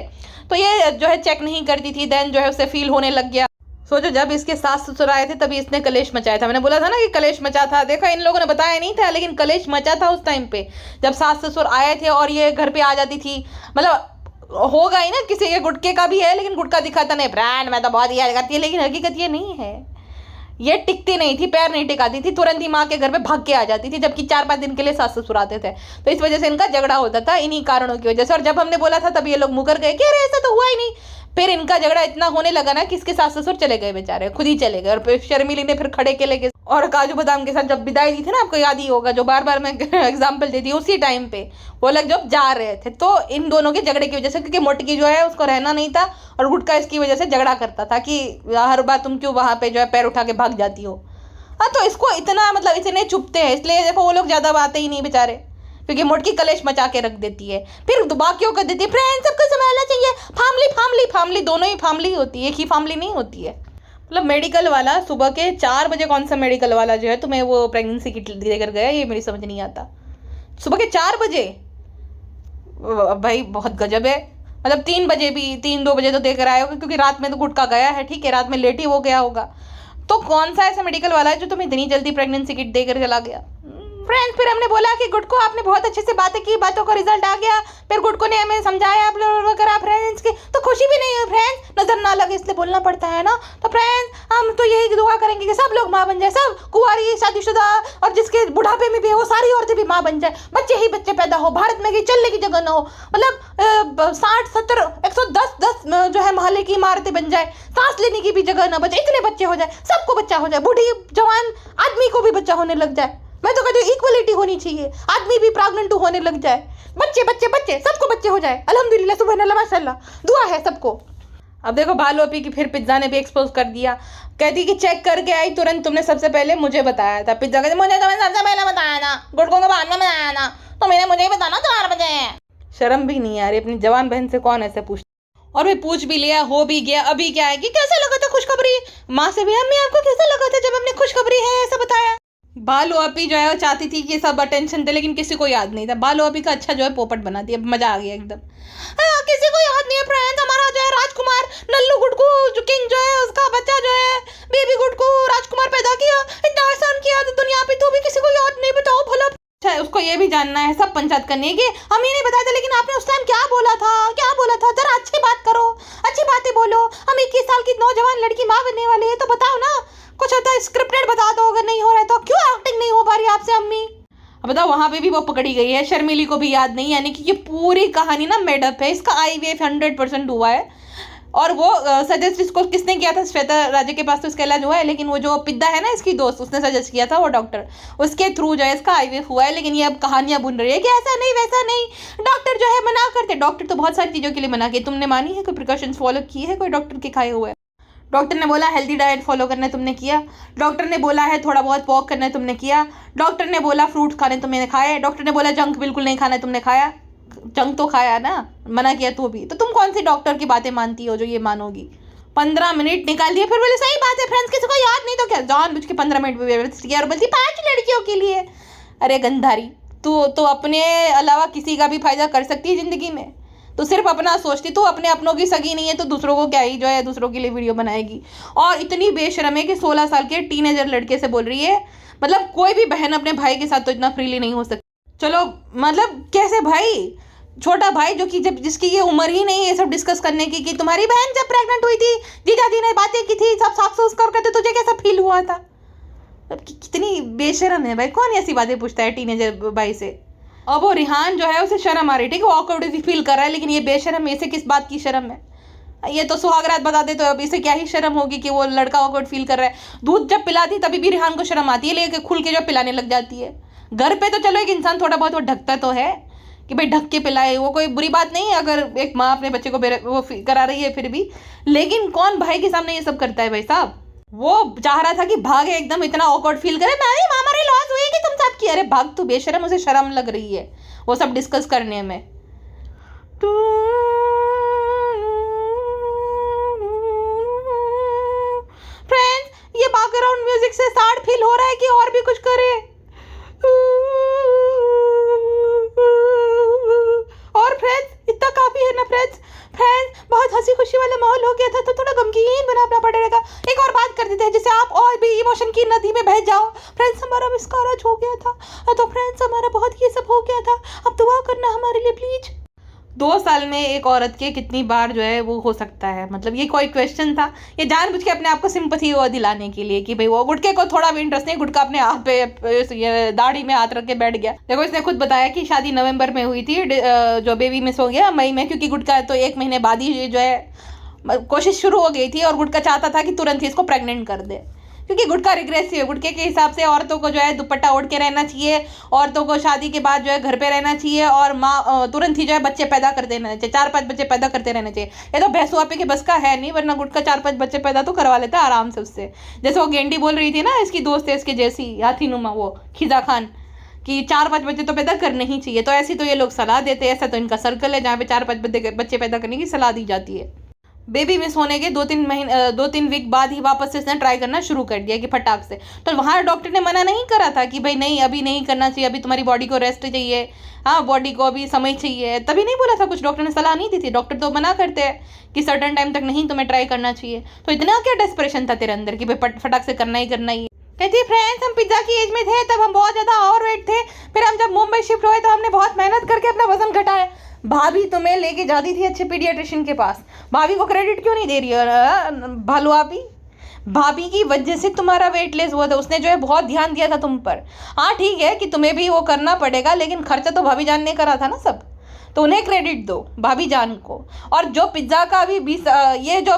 तो ये जो है चेक नहीं करती थी, देन जो है उसे फील होने लग गया। सोचो जब इसके सास ससुर आए थे तभी इसने कलेश मचाया था। मैंने बोला था ना कि कलेश मचा था, देखो इन लोगों ने बताया नहीं था, लेकिन कलेश मचा था उस टाइम पे जब सास ससुर आए थे और ये घर पे आ जाती थी। मतलब होगा ही ना, किसी ये गुटके का भी है लेकिन गुटका दिखाता नहीं, ब्रांड में तो बहुत याद करती है, लेकिन हकीकत ये नहीं है। ये टिकती नहीं थी, पैर नहीं टिकाती थी, तुरंत ही माँ के घर पे भाग के आ जाती थी, जबकि 4-5 दिन के लिए सास ससुर आते थे। तो इस वजह से इनका झगड़ा होता था, इन्हीं कारणों की वजह से। और जब हमने बोला था तब ये लोग मुकर गए कि अरे ऐसा तो हुआ ही नहीं, फिर इनका झगड़ा इतना होने लगा ना कि इसके सास ससुर चले गए बेचारे, खुद ही चले गए। और फिर शर्मिली ने फिर खड़े के लेके और काजू बादाम के साथ जब विदाई दी थी ना, आपको याद ही होगा, जो बार बार मैं एग्जाम्पल देती हूँ, उसी टाइम पे वो लोग जब जा रहे थे तो इन दोनों के झगड़े की वजह से, क्योंकि मोटकी जो है उसको रहना नहीं था और गुटका इसकी वजह से झगड़ा करता था कि हर बार तुम क्यों वहाँ पे जो है पैर उठा के भाग जाती हो। हाँ, तो इसको इतना मतलब इतने चुपते हैं, इसलिए देखो वो लोग ज़्यादा आते ही नहीं बेचारे, क्योंकि मोटकी कलेश मचा के रख देती है, फिर बाकियों को देती है फ्रेंड सबको संभालना चाहिए, फैमिली फैमिली फैमिली, दोनों ही फैमिली होती है, एक ही फैमिली नहीं होती है। मतलब मेडिकल वाला सुबह के 4 बजे, कौन सा मेडिकल वाला जो है तुम्हें वो प्रेगनेंसी किट देकर गया, ये मेरी समझ नहीं आता। सुबह के 4 बजे भाई बहुत गजब है। मतलब 3 बजे भी, 3-2 बजे तो देकर आए होगा, क्योंकि रात में तो गुटका गया है, ठीक है, रात में लेट ही हो गया होगा। तो कौन सा ऐसा मेडिकल वाला है जो तुम्हें इतनी जल्दी प्रेगनेंसी किट देकर चला गया। फ्रेंड्स, फिर हमने बोला कि गुटको आपने बहुत अच्छे से बातें की, बातों का रिजल्ट आ गया, फिर गुटको ने हमें समझाया आप लोग वगैरह फ्रेंड्स की, तो खुशी भी नहीं है फ्रेंड्स, नजर ना लगे इसलिए बोलना पड़ता है ना। तो फ्रेंड्स, हम तो यही दुआ करेंगे कि सब लोग माँ बन जाए, सब कुंवारी शादीशुदा और जिसके बुढ़ापे में भी है वो सारी औरतें भी माँ बन जाए, बच्चे ही बच्चे पैदा हो, भारत में कहीं चलने की जगह ना हो, मतलब 60, 70, 110 जो है मोहल्ले की इमारतें बन जाए, सांस लेने की भी जगह ना बचे, इतने बच्चे हो जाए, सबको बच्चा हो जाए, बूढ़ी जवान आदमी को भी बच्चा होने लग जाए। मैं तो कहती हूँ इक्वलिटी होनी चाहिए, आदमी भी प्रेग्नेंट होने लग जाए, बच्चे बच्चे बच्चे सबको बच्चे हो जाए, अल्हम्दुलिल्लाह सुबहानल्लाह माशाल्लाह, दुआ है सबको। अब देखो भालू अपी की फिर पिज्जा ने भी एक्सपोज कर दिया, कहती कि चेक करके आई तुरंत, तुमने सबसे पहले मुझे बताया था। पिज्जा कहते मुझे तो सबसे पहले बताया था, गुटकों के बाद में बताया था, तो मैंने मुझे ही बताना 4 बजे। शर्म भी नहीं आ रही, अपनी जवान बहन से कौन ऐसे पूछ, और मैं पूछ भी लिया, हो भी गया। अभी क्या है कि कैसा लगा था खुशखबरी, माँ से भी अम्मी आपको कैसा लगा था जब हमने खुशखबरी है ऐसा बताया। बालू अपी जो है वो चाहती थी कि सब अटेंशन दे, लेकिन किसी को याद नहीं था। बालू अपी का अच्छा जो है पोपट बना दिया, मजा आ गया एकदम। किसी को याद नहीं है फ्रेंड्स, हमारा जो है राजकुमार नल्लू गुटकू जो किंग जो है उसका बच्चा जो है बेबी गुटकू राजकुमार पैदा किया, इतना आसान किया तो दुनिया पे, तो भी किसी को याद नहीं, बताओ भला। अच्छा, उसको ये भी जानना है सब पंचायत करने की, हम ही नहीं बताते, लेकिन आपने उस टाइम क्या बोला था, क्या बोला था, जरा अच्छी बात करो, अच्छी बातें बोलो। हम 21 साल की नौजवान लड़की माँ बनने वाली है, तो बताओ ना, कुछ होता है स्क्रिप्टेड बता दो, अगर नहीं हो रहा है तो क्यों एक्टिंग नहीं हो पा रही आपसे अम्मी। अब बताओ, वहां पे भी वो पकड़ी गई है, शर्मिली को भी याद नहीं, यानी कि ये पूरी कहानी ना मेडअप है, इसका IVF 100% हुआ है। और वो सजेस्ट इसको किसने किया था, श्वेता राजे के पास तो इसका इलाज हुआ है, लेकिन वो जो पिद्दा है ना इसकी दोस्त, उसने सजेस्ट किया था, वो डॉक्टर, उसके थ्रू जो है इसका IVF हुआ है। लेकिन ये अब कहानियां बुन रही है कि ऐसा नहीं वैसा नहीं, डॉक्टर जो है मना करते, डॉक्टर तो बहुत सारी चीज़ों के लिए मना किए, तुमने मानी है, कोई प्रिकॉशंस फॉलो किए है कोई डॉक्टर के खाए हुए। डॉक्टर ने बोला हेल्दी डाइट फॉलो करना है, तुमने किया। डॉक्टर ने बोला है थोड़ा बहुत वॉक करना है, तुमने किया। डॉक्टर ने बोला फ्रूट खाने, तुमने खाए। डॉक्टर ने बोला जंक बिल्कुल नहीं खाना है, तुमने खाया, जंक तो खाया ना, मना किया तो भी। तो तुम कौन सी डॉक्टर की बातें मानती हो जो ये मानोगी। 15 मिनट निकाल दिए, फिर बोले सही बात है फ्रेंड्स, किसी को याद नहीं तो क्या, जानबूझ के 15 मिनट व्यवस्थित किया और बोलती 5 लड़कियों के लिए। अरे गंधारी, तू तो अपने अलावा किसी का भी फायदा कर सकती है जिंदगी में, तो सिर्फ अपना सोचती, तू अपने अपनों की सगी नहीं है तो दूसरों को क्या ही जो है दूसरों के लिए वीडियो बनाएगी। और इतनी बेशरम है कि 16 साल के टीनेजर लड़के से बोल रही है, मतलब कोई भी बहन अपने भाई के साथ तो इतना फ्रीली नहीं हो सकती। चलो मतलब कैसे भाई, छोटा भाई जो कि जब जिसकी ये उम्र ही नहीं है ये सब डिस्कस करने की, कि तुम्हारी बहन जब प्रेग्नेंट हुई थी जीजा जी ने बातें की थी, सब साफ कर करते, तुझे कैसा फील हुआ था। कितनी बेशरम है भाई, कौन ऐसी बातें पूछता है टीनेजर भाई से। अब वो रिहान जो है उसे शर्म आ रही, ठीक है, वो ऑकवर्ड फील कर रहा है, लेकिन ये बेशरम है, इसे किस बात की शर्म है। ये तो सुहागरात बता दे, तो अब इसे क्या ही शर्म होगी कि वो लड़का ऑकवर्ड फील कर रहा है। दूध जब पिलाती तभी भी रिहान को शर्म आती है, लेकिन खुल के जो पिलाने लग जाती है। घर पे तो चलो एक इंसान थोड़ा बहुत वो ढकता तो है कि भाई ढक के पिलाए, वो कोई बुरी बात नहीं है अगर एक माँ अपने बच्चे को वो करा रही है फिर भी, लेकिन कौन भाई के सामने ये सब करता है भाई साहब। वो चाह रहा था कि भागे एकदम, इतना ऑकवर्ड फील करे, नहीं मामा रे लॉस हुई कि तुम सब की, अरे भाग तू बेशरम, उसे शर्म लग रही है वो सब डिस्कस करने में। फ्रेंड्स, ये बैकग्राउंड म्यूजिक से सैड फील हो रहा है कि और भी कुछ करे। और फ्रेंड्स इतना काफी है ना फ्रेंड्स, बहुत हंसी खुशी वाला माहौल हो गया था, तो थोड़ा गमगीन बनाना पड़ेगा। एक और बात कर देते हैं जिससे आप और भी इमोशन की नदी में बह जाओ। फ्रेंड्स, हमारा मिसकैरेज हो गया था, तो फ्रेंड्स हमारा बहुत ये सब हो गया था, अब दुआ करना हमारे लिए प्लीज। 2 साल में एक औरत के कितनी बार जो है वो हो सकता है, मतलब ये कोई क्वेश्चन था, ये जानबूझ के अपने आप को सिंपैथी दिलाने के लिए कि भाई वो गुटके को थोड़ा भी इंटरेस्ट नहीं, गुटका अपने हाथ पे दाढ़ी में हाथ रख के बैठ गया। देखो इसने खुद बताया कि शादी नवंबर में हुई थी, जो बेबी मिस हो गया मई में, क्योंकि गुटका तो 1 महीने बाद ही जो है कोशिश शुरू हो गई थी और गुटका चाहता था कि तुरंत ही इसको प्रेग्नेंट कर दे, क्योंकि गुटका रिग्रेसिव है। गुटके के हिसाब से औरतों को जो है दुपट्टा ओढ़ के रहना चाहिए, औरतों को शादी के बाद जो है घर पे रहना चाहिए और माँ तुरंत ही जो है बच्चे पैदा कर देना चाहिए, 4-5 बच्चे पैदा करते रहना चाहिए। ये तो भैंसुआ पे के बस का है नहीं, वरना गुटका 4-5 बच्चे पैदा तो करवा लेता है आराम से उससे। जैसे वो गेंडी बोल रही थी ना, इसकी दोस्त है इसके जैसी हाथीनुमा, वो खिजा खान, कि 4-5 बच्चे तो पैदा करने ही चाहिए। तो ऐसी तो ये लोग सलाह देते हैं, ऐसा तो इनका सर्कल है जहाँ पे 4-5 बच्चे पैदा करने की सलाह दी जाती है। बेबी मिस होने के 2-3 वीक बाद ही वापस से इसने ट्राई करना शुरू कर दिया कि फटाक से। तो वहाँ डॉक्टर ने मना नहीं करा था कि भाई नहीं अभी नहीं करना चाहिए, अभी तुम्हारी बॉडी को रेस्ट चाहिए, हाँ बॉडी को अभी समय चाहिए, तभी नहीं बोला था कुछ, डॉक्टर ने सलाह नहीं दी थी। डॉक्टर तो मना करते हैं कि सर्टन टाइम तक नहीं तुम्हें ट्राई करना चाहिए। तो इतना क्या डेस्परेशन था तेरे अंदर कि भाई फटाक से करना ही करना ही। कहती फ्रेंड्स हम पिज्जा की एज में थे तब हम बहुत ज़्यादा ओवरवेट थे, फिर हम जब मुंबई शिफ्ट हुए तो हमने बहुत मेहनत करके अपना वजन घटाया। भाभी तुम्हें लेके जाती थी अच्छे पीडियाट्रिशियन के पास, भाभी को क्रेडिट क्यों नहीं दे रही है भालू आपी? भाभी की वजह से तुम्हारा वेट लेस हुआ था, उसने जो है बहुत ध्यान दिया था तुम पर। हाँ ठीक है कि तुम्हें भी वो करना पड़ेगा, लेकिन खर्चा तो भाभी जान ने करा था ना सब, तो उन्हें क्रेडिट दो भाभी जान को। और जो पिज्ज़ा का भी ये जो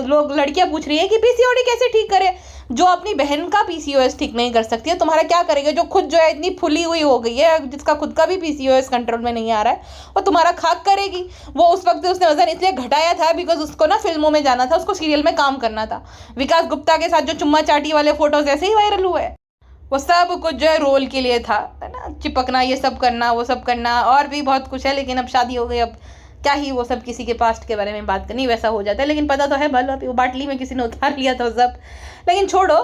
लोग लड़कियां पूछ रही है कि पीसीओडी कैसे ठीक करे, जो अपनी बहन का पीसीओएस ठीक नहीं कर सकती है, तुम्हारा क्या करेगा? जो खुद जो है इतनी फुली हुई हो गई है, जिसका खुद का भी पीसीओएस कंट्रोल में नहीं आ रहा है, वो तुम्हारा खाक करेगी। वो उस वक्त उसने वजन इसलिए घटाया था बिकॉज उसको ना फिल्मों में जाना था, उसको सीरियल में काम करना था। विकास गुप्ता के साथ जो चुम्मा चाटी वाले फोटोज ऐसे ही वायरल हुए हैं, वो सब कुछ जो है रोल के लिए था, है ना, चिपकना, ये सब करना, वो सब करना, और भी बहुत कुछ है। लेकिन अब शादी हो गई, अब क्या ही वो सब किसी के पास्ट के बारे में बात करनी, वैसा हो जाता है। लेकिन पता तो है भालू अभी वो बाटली में किसी ने उतार लिया था वो सब। लेकिन छोड़ो,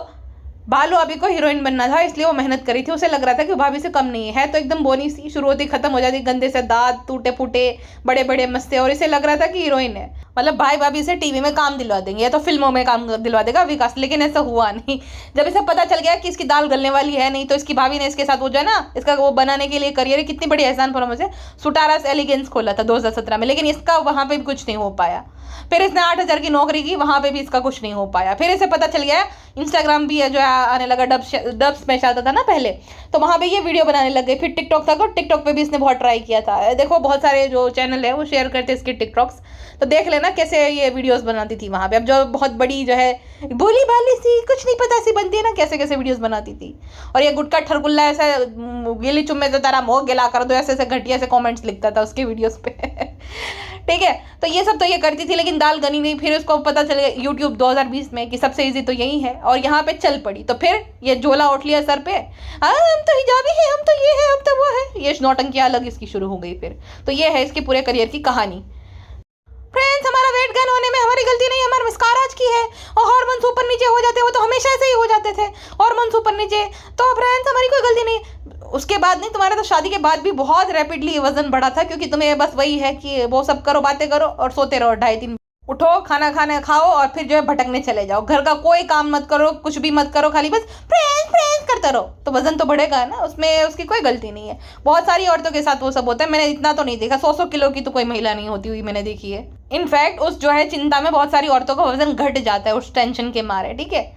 भालू अभी को हीरोइन बनना था इसलिए वो मेहनत करी थी। उसे लग रहा था कि भाभी से कम नहीं है, तो एकदम बोनी सी, शुरू होती खत्म हो जाती, गंदे से दांत, टूटे फूटे बड़े बड़े मस्ते, और इसे लग रहा था कि हीरोइन है, मतलब भाई भाभी से टीवी में काम दिलवा देंगे या तो फिल्मों में काम दिलवा देगा विकास। लेकिन ऐसा हुआ नहीं। जब इसे पता चल गया कि इसकी दाल गलने वाली है नहीं, तो इसकी भाभी ने इसके साथ वो जो है ना, इसका वो बनाने के लिए करियर, कितनी बड़ी एहसान फॉर्म से सुटारास एलिगेंस खोला था 2017 में, लेकिन इसका वहाँ पे भी कुछ नहीं हो पाया। फिर इसने 8,000 की नौकरी की, वहाँ पे भी इसका कुछ नहीं हो पाया। फिर इसे पता चल गया इंस्टाग्राम भी है जो आने लगा, डब्स में चलता था ना पहले, तो वहाँ पे ये वीडियो बनाने लग गई। फिर टिकटॉक था, टिकटॉक पे भी इसने बहुत ट्राई किया था। देखो बहुत सारे जो चैनल है वो शेयर करते इसके टिकटॉक्स, तो देख लेना कैसे ये वीडियोस बनाती थी वहाँ पे। अब जो बहुत बड़ी जो है भोली भाली सी, कुछ नहीं पता सी बनती है ना, कैसे कैसे वीडियोस बनाती थी। और ये गुटका ठरगुल्ला ऐसा गिली चुम्मे से तारा मोह गिला कर दो, ऐसे ऐसे घटिया से कमेंट्स लिखता था उसके वीडियोस पे ठीक है, तो ये सब तो ये करती थी, लेकिन दाल गनी नहीं। फिर उसको पता चल गया यूट्यूब 2020 में कि सबसे इजी तो यही है, और यहाँ पे चल पड़ी। तो फिर ये झोला उठ लिया सर पे, हम तो हिजाबी है, हम तो ये है, हम तो वो है, ये नौटंकियाँ अलग इसकी शुरू हो गई। फिर तो ये है इसके पूरे करियर की कहानी। फ्रेंड्स हमारा वेट गेन होने में हमारी गलती नहीं है, हमारे मस्काराज की है। और हार्मोन्स ऊपर नीचे हो जाते हैं, वो तो हमेशा से ही हो जाते थे हार्मोन्स ऊपर नीचे, तो फ्रेंड्स हमारी कोई गलती नहीं। उसके बाद नहीं, तुम्हारा तो शादी के बाद भी बहुत रैपिडली वजन बढ़ा था, क्योंकि तुम्हें बस वही है कि वो सब करो, बातें करो और सोते रहो। 2.5-3 उठो, खाना खाओ और फिर जो है भटकने चले जाओ, घर का कोई काम मत करो, कुछ भी मत करो, खाली बस फ्रेंड्स करते रहो, तो वजन तो बढ़ेगा ना, उसमें उसकी कोई गलती नहीं है। बहुत सारी औरतों के साथ वो सब होता है, मैंने इतना तो नहीं देखा, 100 किलो की तो कोई महिला नहीं होती हुई मैंने देखी है। इनफैक्ट उस जो है चिंता में बहुत सारी औरतों का वजन घट जाता है उस टेंशन के मारे, ठीक है।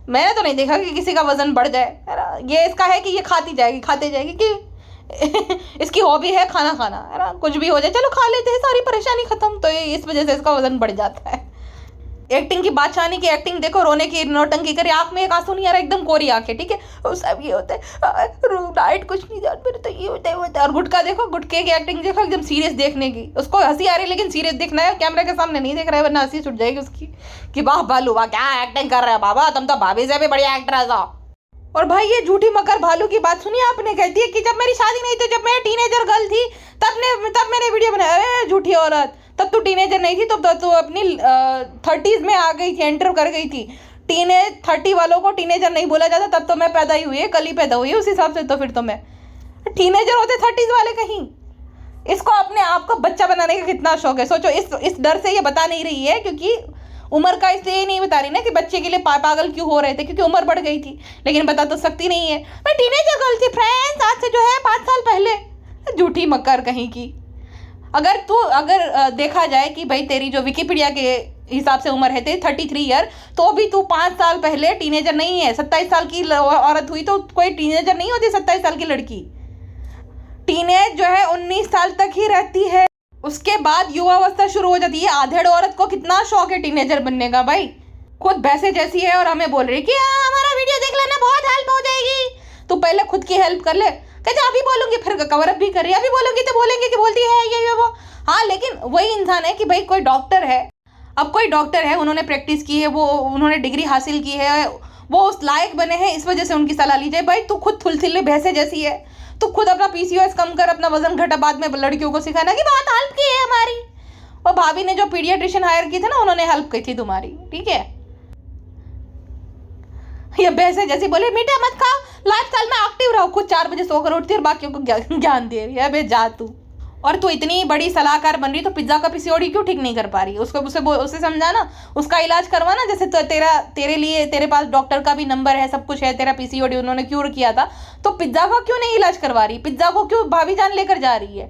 मैंने तो नहीं देखा कि किसी का वजन बढ़ जाए। ये इसका है कि ये खाते जाएगी कि इसकी हॉबी है खाना खाना, है ना, कुछ भी हो जाए चलो खा लेते हैं, सारी परेशानी खत्म। तो इस वजह से इसका वजन बढ़ जाता है। एक्टिंग की बादशाह की एक्टिंग देखो, रोने की नौटंकी करे, आंख में एक आंसू नहीं आ रहा, एकदम कोरी आंखें, ठीक है। वो सब ये होता है, डाइट कुछ नहीं जान, फिर तो ये होता है। और गुटका देखो, गुटके की एक्टिंग देखो, एकदम सीरियस देखने की, उसको हंसी आ रही है लेकिन सीरियस देखना है, कैमरे के सामने नहीं देख रहा है, वरना हंसी छूट जाएगी उसकी कि वाह भालू वाह क्या एक्टिंग कर रहा है बाबा, तुम तो भाभी से भी बढ़िया एक्ट्रेस हो। और भाई ये झूठी मकर भालू की बात सुनी आपने? कहती है कि जब मेरी शादी नहीं थी, जब मैं टीनेजर गर्ल थी, तब मैंने वीडियो बनाया। अरे झूठी औरत, तब तू टीनेजर नहीं थी, तब तो अपनी 30s में आ गई थी, एंटर कर गई थी। 30 वालों को टीनेजर नहीं बोला जाता, तब तो मैं पैदा ही हुई है, कल ही पैदा हुई है उस हिसाब से। तो फिर तो मैं टीनेजर होते 30s वाले कहीं। इसको अपने आप को बच्चा बनाने का कितना शौक है, सोचो। इस डर से ये बता नहीं रही है, क्योंकि उम्र का इसलिए नहीं बता रही ना कि बच्चे के लिए पागल क्यों हो रहे थे, क्योंकि उम्र बढ़ गई थी। लेकिन बता तो सकती नहीं है, मैं टीनेजर गर्ल थी फ्रेंड्स, आज से जो है 5 साल पहले। झूठी मक्कर कहीं की। अगर देखा जाए कि भाई तेरी जो विकिपीडिया के हिसाब से उम्र है तेरी 33 ईयर, तो भी तू 5 साल पहले टीनेजर नहीं है। 27 साल की औरत हुई तो कोई टीनेजर नहीं होती 27 साल की लड़की। टीनेज जो है 19 साल तक ही रहती है। उसके बाद युवावस्था शुरू हो जाती है। आधेड़ औरत को कितना शौक है टीनेजर बनने का भाई, खुद भैंसे जैसी है और हमें बोल रही है कि हमारा वीडियो देख लेना बहुत हेल्प हो जाएगी। तू पहले खुद की हेल्प कर ले। कहते अभी बोलूंगी, फिर कवर अप भी कर रही है, अभी बोलूंगी तो बोलेंगे कि बोलती है ये वो। हाँ, लेकिन वही इंसान है कि भाई कोई डॉक्टर है, अब कोई डॉक्टर है, उन्होंने प्रैक्टिस की है, वो उन्होंने डिग्री हासिल की है, वो उस लायक बने हैं, इस वजह से उनकी सलाह ली जाए। भाई तू खुद थुलथिल्ली भैंसे जैसी है, तू खुद अपना पीसीओएस कम कर, अपना वजन घटा, बाद में लड़कियों को सिखाना कि बहुत हेल्प की है हमारी। और भाभी ने जो पीडियाट्रिशियन हायर की थे ना, उन्होंने हेल्प की थी तुम्हारी, ठीक है। ये भैंसे जैसी बोले मीठा मत खाओ, लाइफस्टाइल में एक्टिव रहो, खुद 4 बजे सोकर उठती है और बाकियों को ज्ञान दे रही है। बे जा तू। और तू इतनी बड़ी सलाहकार बन रही तो पिज्जा का पीसीओडी क्यों ठीक नहीं कर पा रही? उसको उसे समझाना, उसका इलाज करवाना। जैसे तो तेरे लिए तेरे पास डॉक्टर का भी नंबर है, सब कुछ है, तेरा पीसीओडी उन्होंने क्योर किया था, तो पिज्जा का क्यों नहीं इलाज करवा रही? पिज्जा को क्यों भाभी जान लेकर जा रही है?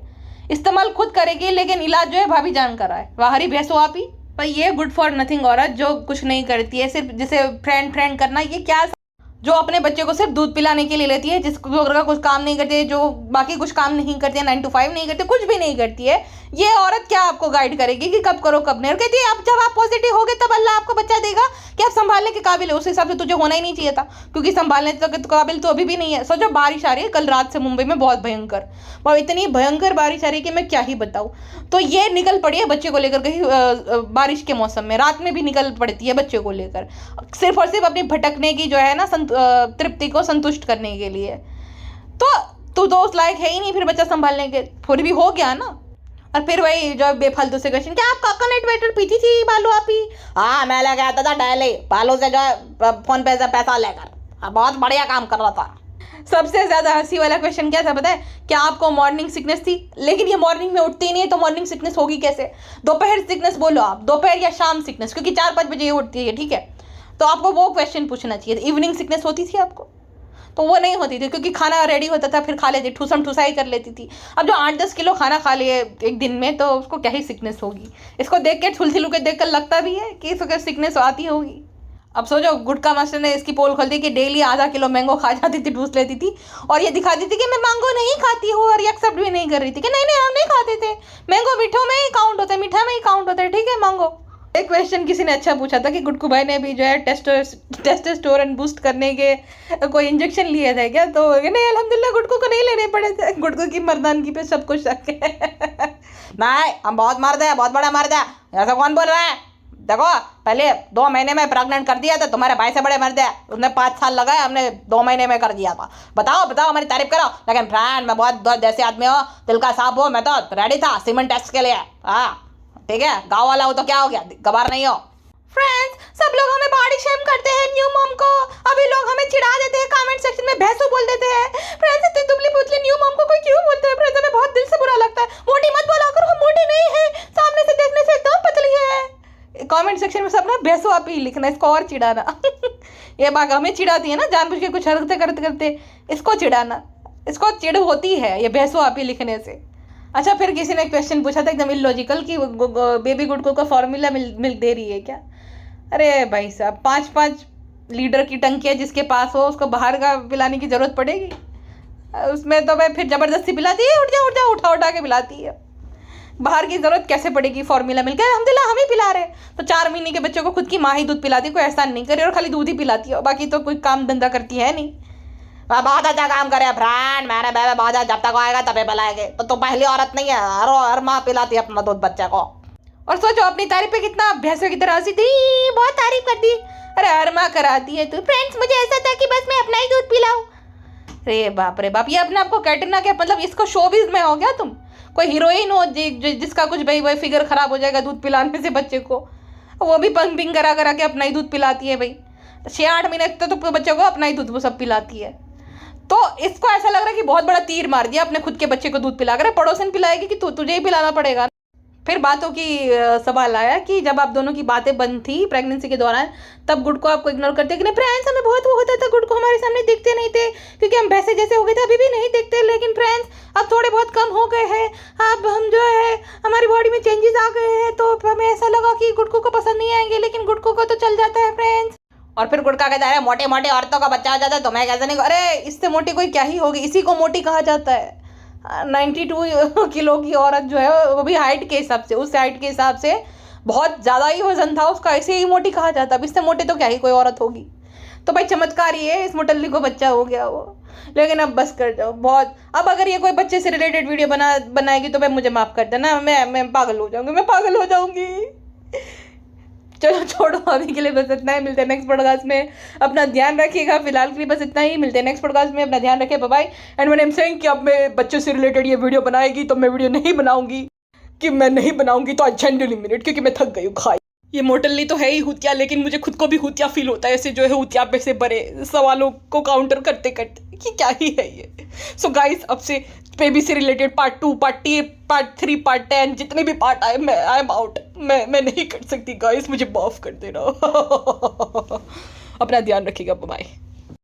इस्तेमाल खुद करेगी लेकिन इलाज जो है भाभी जान कराए। बाहरी भैंसो आप ही। पर ये गुड फॉर नथिंग औरत जो कुछ नहीं करती है, सिर्फ जिसे फ्रेंड करना, ये क्या, जो अपने बच्चे को सिर्फ दूध पिलाने के लिए लेती है, जिसको का कुछ काम नहीं करती है, जो बाकी कुछ काम नहीं करती है, 9 to 5 नहीं करती, कुछ भी नहीं करती है, ये औरत क्या आपको गाइड करेगी कि कब करो कब नहीं? और कहती है अब जब आप पॉजिटिव हो गए तब अल्लाह आपको बच्चा देगा कि आप संभालने के काबिल है। उस हिसाब से तुझे होना ही नहीं चाहिए था, क्योंकि संभालने के काबिल तो अभी भी नहीं है। सोचो बारिश आ रही है कल रात से मुंबई में, बहुत भयंकर, और इतनी भयंकर बारिश आ रही है कि मैं क्या ही बताऊँ। तो ये निकल पड़ी है बच्चे को लेकर कहीं बारिश के मौसम में, रात में भी निकल पड़ती है बच्चे को लेकर, सिर्फ और सिर्फ अपनी भटकने की जो है ना तृप्ति को संतुष्ट करने के लिए। तो तू तो उस लायक है ही नहीं फिर बच्चा संभालने के, फिर भी हो गया ना। और फिर वही जो बेफालतू से क्वेश्चन, क्या आप कोकोनट वाटर पीती थी बालू आप ही? हाँ, मैं लेके आता था डेली बालू से जो है फोन पे से पैसा लेकर, बहुत बढ़िया काम कर रहा था। सबसे ज्यादा हंसी वाला क्वेश्चन क्या था पता है? क्या आपको मॉर्निंग सिकनेस थी? लेकिन ये मॉर्निंग में उठती ही नहीं है तो मॉर्निंग सिकनेस होगी कैसे? दोपहर सिकनेस बोलो आप, दोपहर या शाम सिकनेस, क्योंकि 4-5 बजे ये उठती है, ठीक है, तो आपको वो क्वेश्चन पूछना चाहिए। इवनिंग सिकनेस होती थी आपको? तो वो नहीं होती थी, क्योंकि खाना रेडी होता था फिर खा लेती, ठूसम ठुसाई कर लेती थी। अब जो 8-10 किलो खाना खा लिए एक दिन में, तो उसको क्या ही सिकनेस होगी? इसको देख के थुलथिलू के देख कर लगता भी है कि इसको सिकनेस आती होगी। अब सोचो, गुटका मास्टर ने इसकी पोल खोल दी कि डेली आधा किलो मैंगो खा जाती थी, ठूस लेती थी, और ये दिखाती थी कि मैं मैंगो नहीं खाती हूँ, और ये एक्सेप्ट भी नहीं कर रही थी कि नहीं हम नहीं खाते थे, मैंगो मीठों में ही काउंट होता है, मीठा में ही काउंट होता है, ठीक है मैंगो। एक क्वेश्चन किसी ने अच्छा पूछा था कि गुटकू भाई ने भी जो है टेस्टोस्टेरोन बूस्ट करने के कोई इंजेक्शन लिए थे क्या? तो नहीं, अल्हम्दुलिल्लाह गुटकू को नहीं लेने पड़े थे, गुटकू की मर्दानगी पे सब कुछ शक है। नहीं, हम बहुत मर्द है, बहुत बड़ा मर्द है, ऐसा कौन बोल रहा है? देखो, पहले 2 महीने में प्रेग्नेंट कर दिया था, तुम्हारे भाई से बड़े मर्द है, उसने 5 साल लगाए, हमने 2 महीने में कर दिया था। बताओ हमारी तारीफ करो। लेकिन फ्रेंड, मैं बहुत जैसे आदमी हो, दिल का साफ हो, मैं तो रेडी था सीमेंट टेस्ट के लिए। हाँ ठीक है, गाँव वाला हो तो क्या हो गया, गवार नहीं हो। फ्रेंड्स, सब लोग हमें बॉडी शेम करते हैं न्यू मॉम को, अभी लोग हमें चिढ़ा देते हैं, कमेंट सेक्शन में भैंसू बोल देते हैं। फ्रेंड्स, इतनी दुबली पुतली न्यू मॉम को कोई क्यों बोलता है? फ्रेंड्स, हमें बहुत दिल से बुरा लगता है। मोटी मत बोला करो, हम मोटी नहीं है, सामने से देखने से एकदम पतली है। कमेंट सेक्शन में सब ना भैंसू आप ही लिखना, इसको और चिढ़ाना। ये बात हमें चिढ़ाती है ना जानबूझ के, कुछ हरकतें करते करते इसको चिढ़ाना, इसको चिढ़ होती है ये भैंसू आप ही लिखने से। अच्छा, फिर किसी ने क्वेश्चन पूछा था एकदम इलॉजिकल कि बेबी गुटकू का फॉर्मूला मिल्क दे रही है क्या? अरे भाई साहब, 5-5 लीटर की टंकी है जिसके पास हो, उसको बाहर का पिलाने की जरूरत पड़ेगी? उसमें तो भाई फिर जबरदस्ती पिलाती है, उठ जा उठा के पिलाती है। बाहर की जरूरत कैसे पड़ेगी फॉर्मूला मिल्क? अल्हम्दुलिल्लाह हम ही पिला रहे हैं। तो 4 महीने के बच्चों को खुद की माँ ही दूध पिलाती, कोई एहसान नहीं करे, और खाली दूध ही पिलाती है, बाकी तो कोई काम धंधा करती है नहीं। बहुत अच्छा काम करे फ्रेंड, मैंने बेबे बहुत जब तक आएगा तभी पिलाएंगे। तो पहली औरत नहीं है, हर माँ पिलाती है अपना दूध बच्चे को। और सोचो, अपनी तारीफ पे कितना भैंसों की तरह हंसी थी, बहुत तारीफ करती। अरे हर माँ कराती है तू। फ्रेंड्स, मुझे ऐसा था कि बस मैं अपना ही दूध पिलाऊं। अरे बाप रे बाप, ये अपने आपको कैटरीना क्या मतलब, इसको शोबिज में हो गया तुम? कोई हीरोइन हो जिसका कुछ भाई वही फिगर खराब हो जाएगा दूध पिलाने से बच्चे को, वो भी पंपिंग करा के अपना ही दूध पिलाती है भाई। 6-8 महीने तक तो बच्चे को अपना ही दूध वो सब पिलाती है। तो इसको ऐसा लग रहा है कि बहुत बड़ा तीर मार दिया, अपने खुद के बच्चे को दूध पिला कर पड़ोसन पिलाएगी कि तुझे ही पिलाना पड़ेगा। फिर बातों की सवाल आया कि जब आप दोनों की बातें बंद थी प्रेगनेंसी के दौरान, तब गुड को आपको इग्नोर करते कि नहीं? फ्रेंड्स, हमें बहुत वो होता था, गुड को हमारे सामने दिखते नहीं थे क्योंकि हम भैंसे जैसे हो गए थे, अभी भी नहीं दिखते, लेकिन फ्रेंड्स अब थोड़े बहुत कम हो गए हैं, अब हम जो है हमारी बॉडी में चेंजेस आ गए हैं, तो हमें ऐसा लगा कि गुडको को पसंद नहीं आएंगे, लेकिन गुडको को तो चल जाता है फ्रेंड्स। और फिर गुड़का कहता है मोटे औरतों का बच्चा आ जाता है तो मैं कैसे नहीं? अरे इससे मोटी कोई क्या ही होगी, इसी को मोटी कहा जाता है। 92 किलो की औरत जो है, वो भी हाइट के हिसाब से, उस हाइट के हिसाब से बहुत ज़्यादा ही वजन था उसका, ऐसे ही मोटी कहा जाता। अब इससे मोटे तो क्या ही कोई औरत होगी। तो भाई चमत्कार ही है, इस मोटल्ली को बच्चा हो गया वो। लेकिन अब बस कर जाओ बहुत। अब अगर ये कोई बच्चे से रिलेटेड वीडियो बनाएगी तो भाई मुझे माफ़ कर देना, मैं पागल हो जाऊंगी, मैं पागल हो जाऊंगी। चलो छोड़ो, अभी के लिए बस इतना ही। मिलते हैं नेक्स्ट पॉडकास्ट में, अपना ध्यान रखिएगा। फिलहाल के लिए बस इतना ही, मिलते हैं नेक्स्ट पॉडकास्ट में, अपना ध्यान रखिए, bye bye. And when I am saying कि अब मैं बच्चों से रिलेटेड ये वीडियो बनाएगी तो मैं वीडियो नहीं बनाऊंगी, कि मैं नहीं बनाऊंगी तो आई जेन्युइनली मीन इट, क्योंकि मैं थक गई हूँ खाई। ये मोटल्ली तो है ही हुतिया, लेकिन मुझे खुद को भी हुतिया फील होता है ऐसे जो है हुतिया पे से बड़े सवालों को काउंटर करते करते, कि क्या ही है ये। सो गाइस, अब से बेबी से रिलेटेड पार्ट 2, पार्ट 3, पार्ट 10 जितने भी पार्ट आए, मैं आई एम आउट। मैं नहीं कर सकती गाइस, मुझे माफ कर देना। अपना ध्यान रखिएगा, बाय।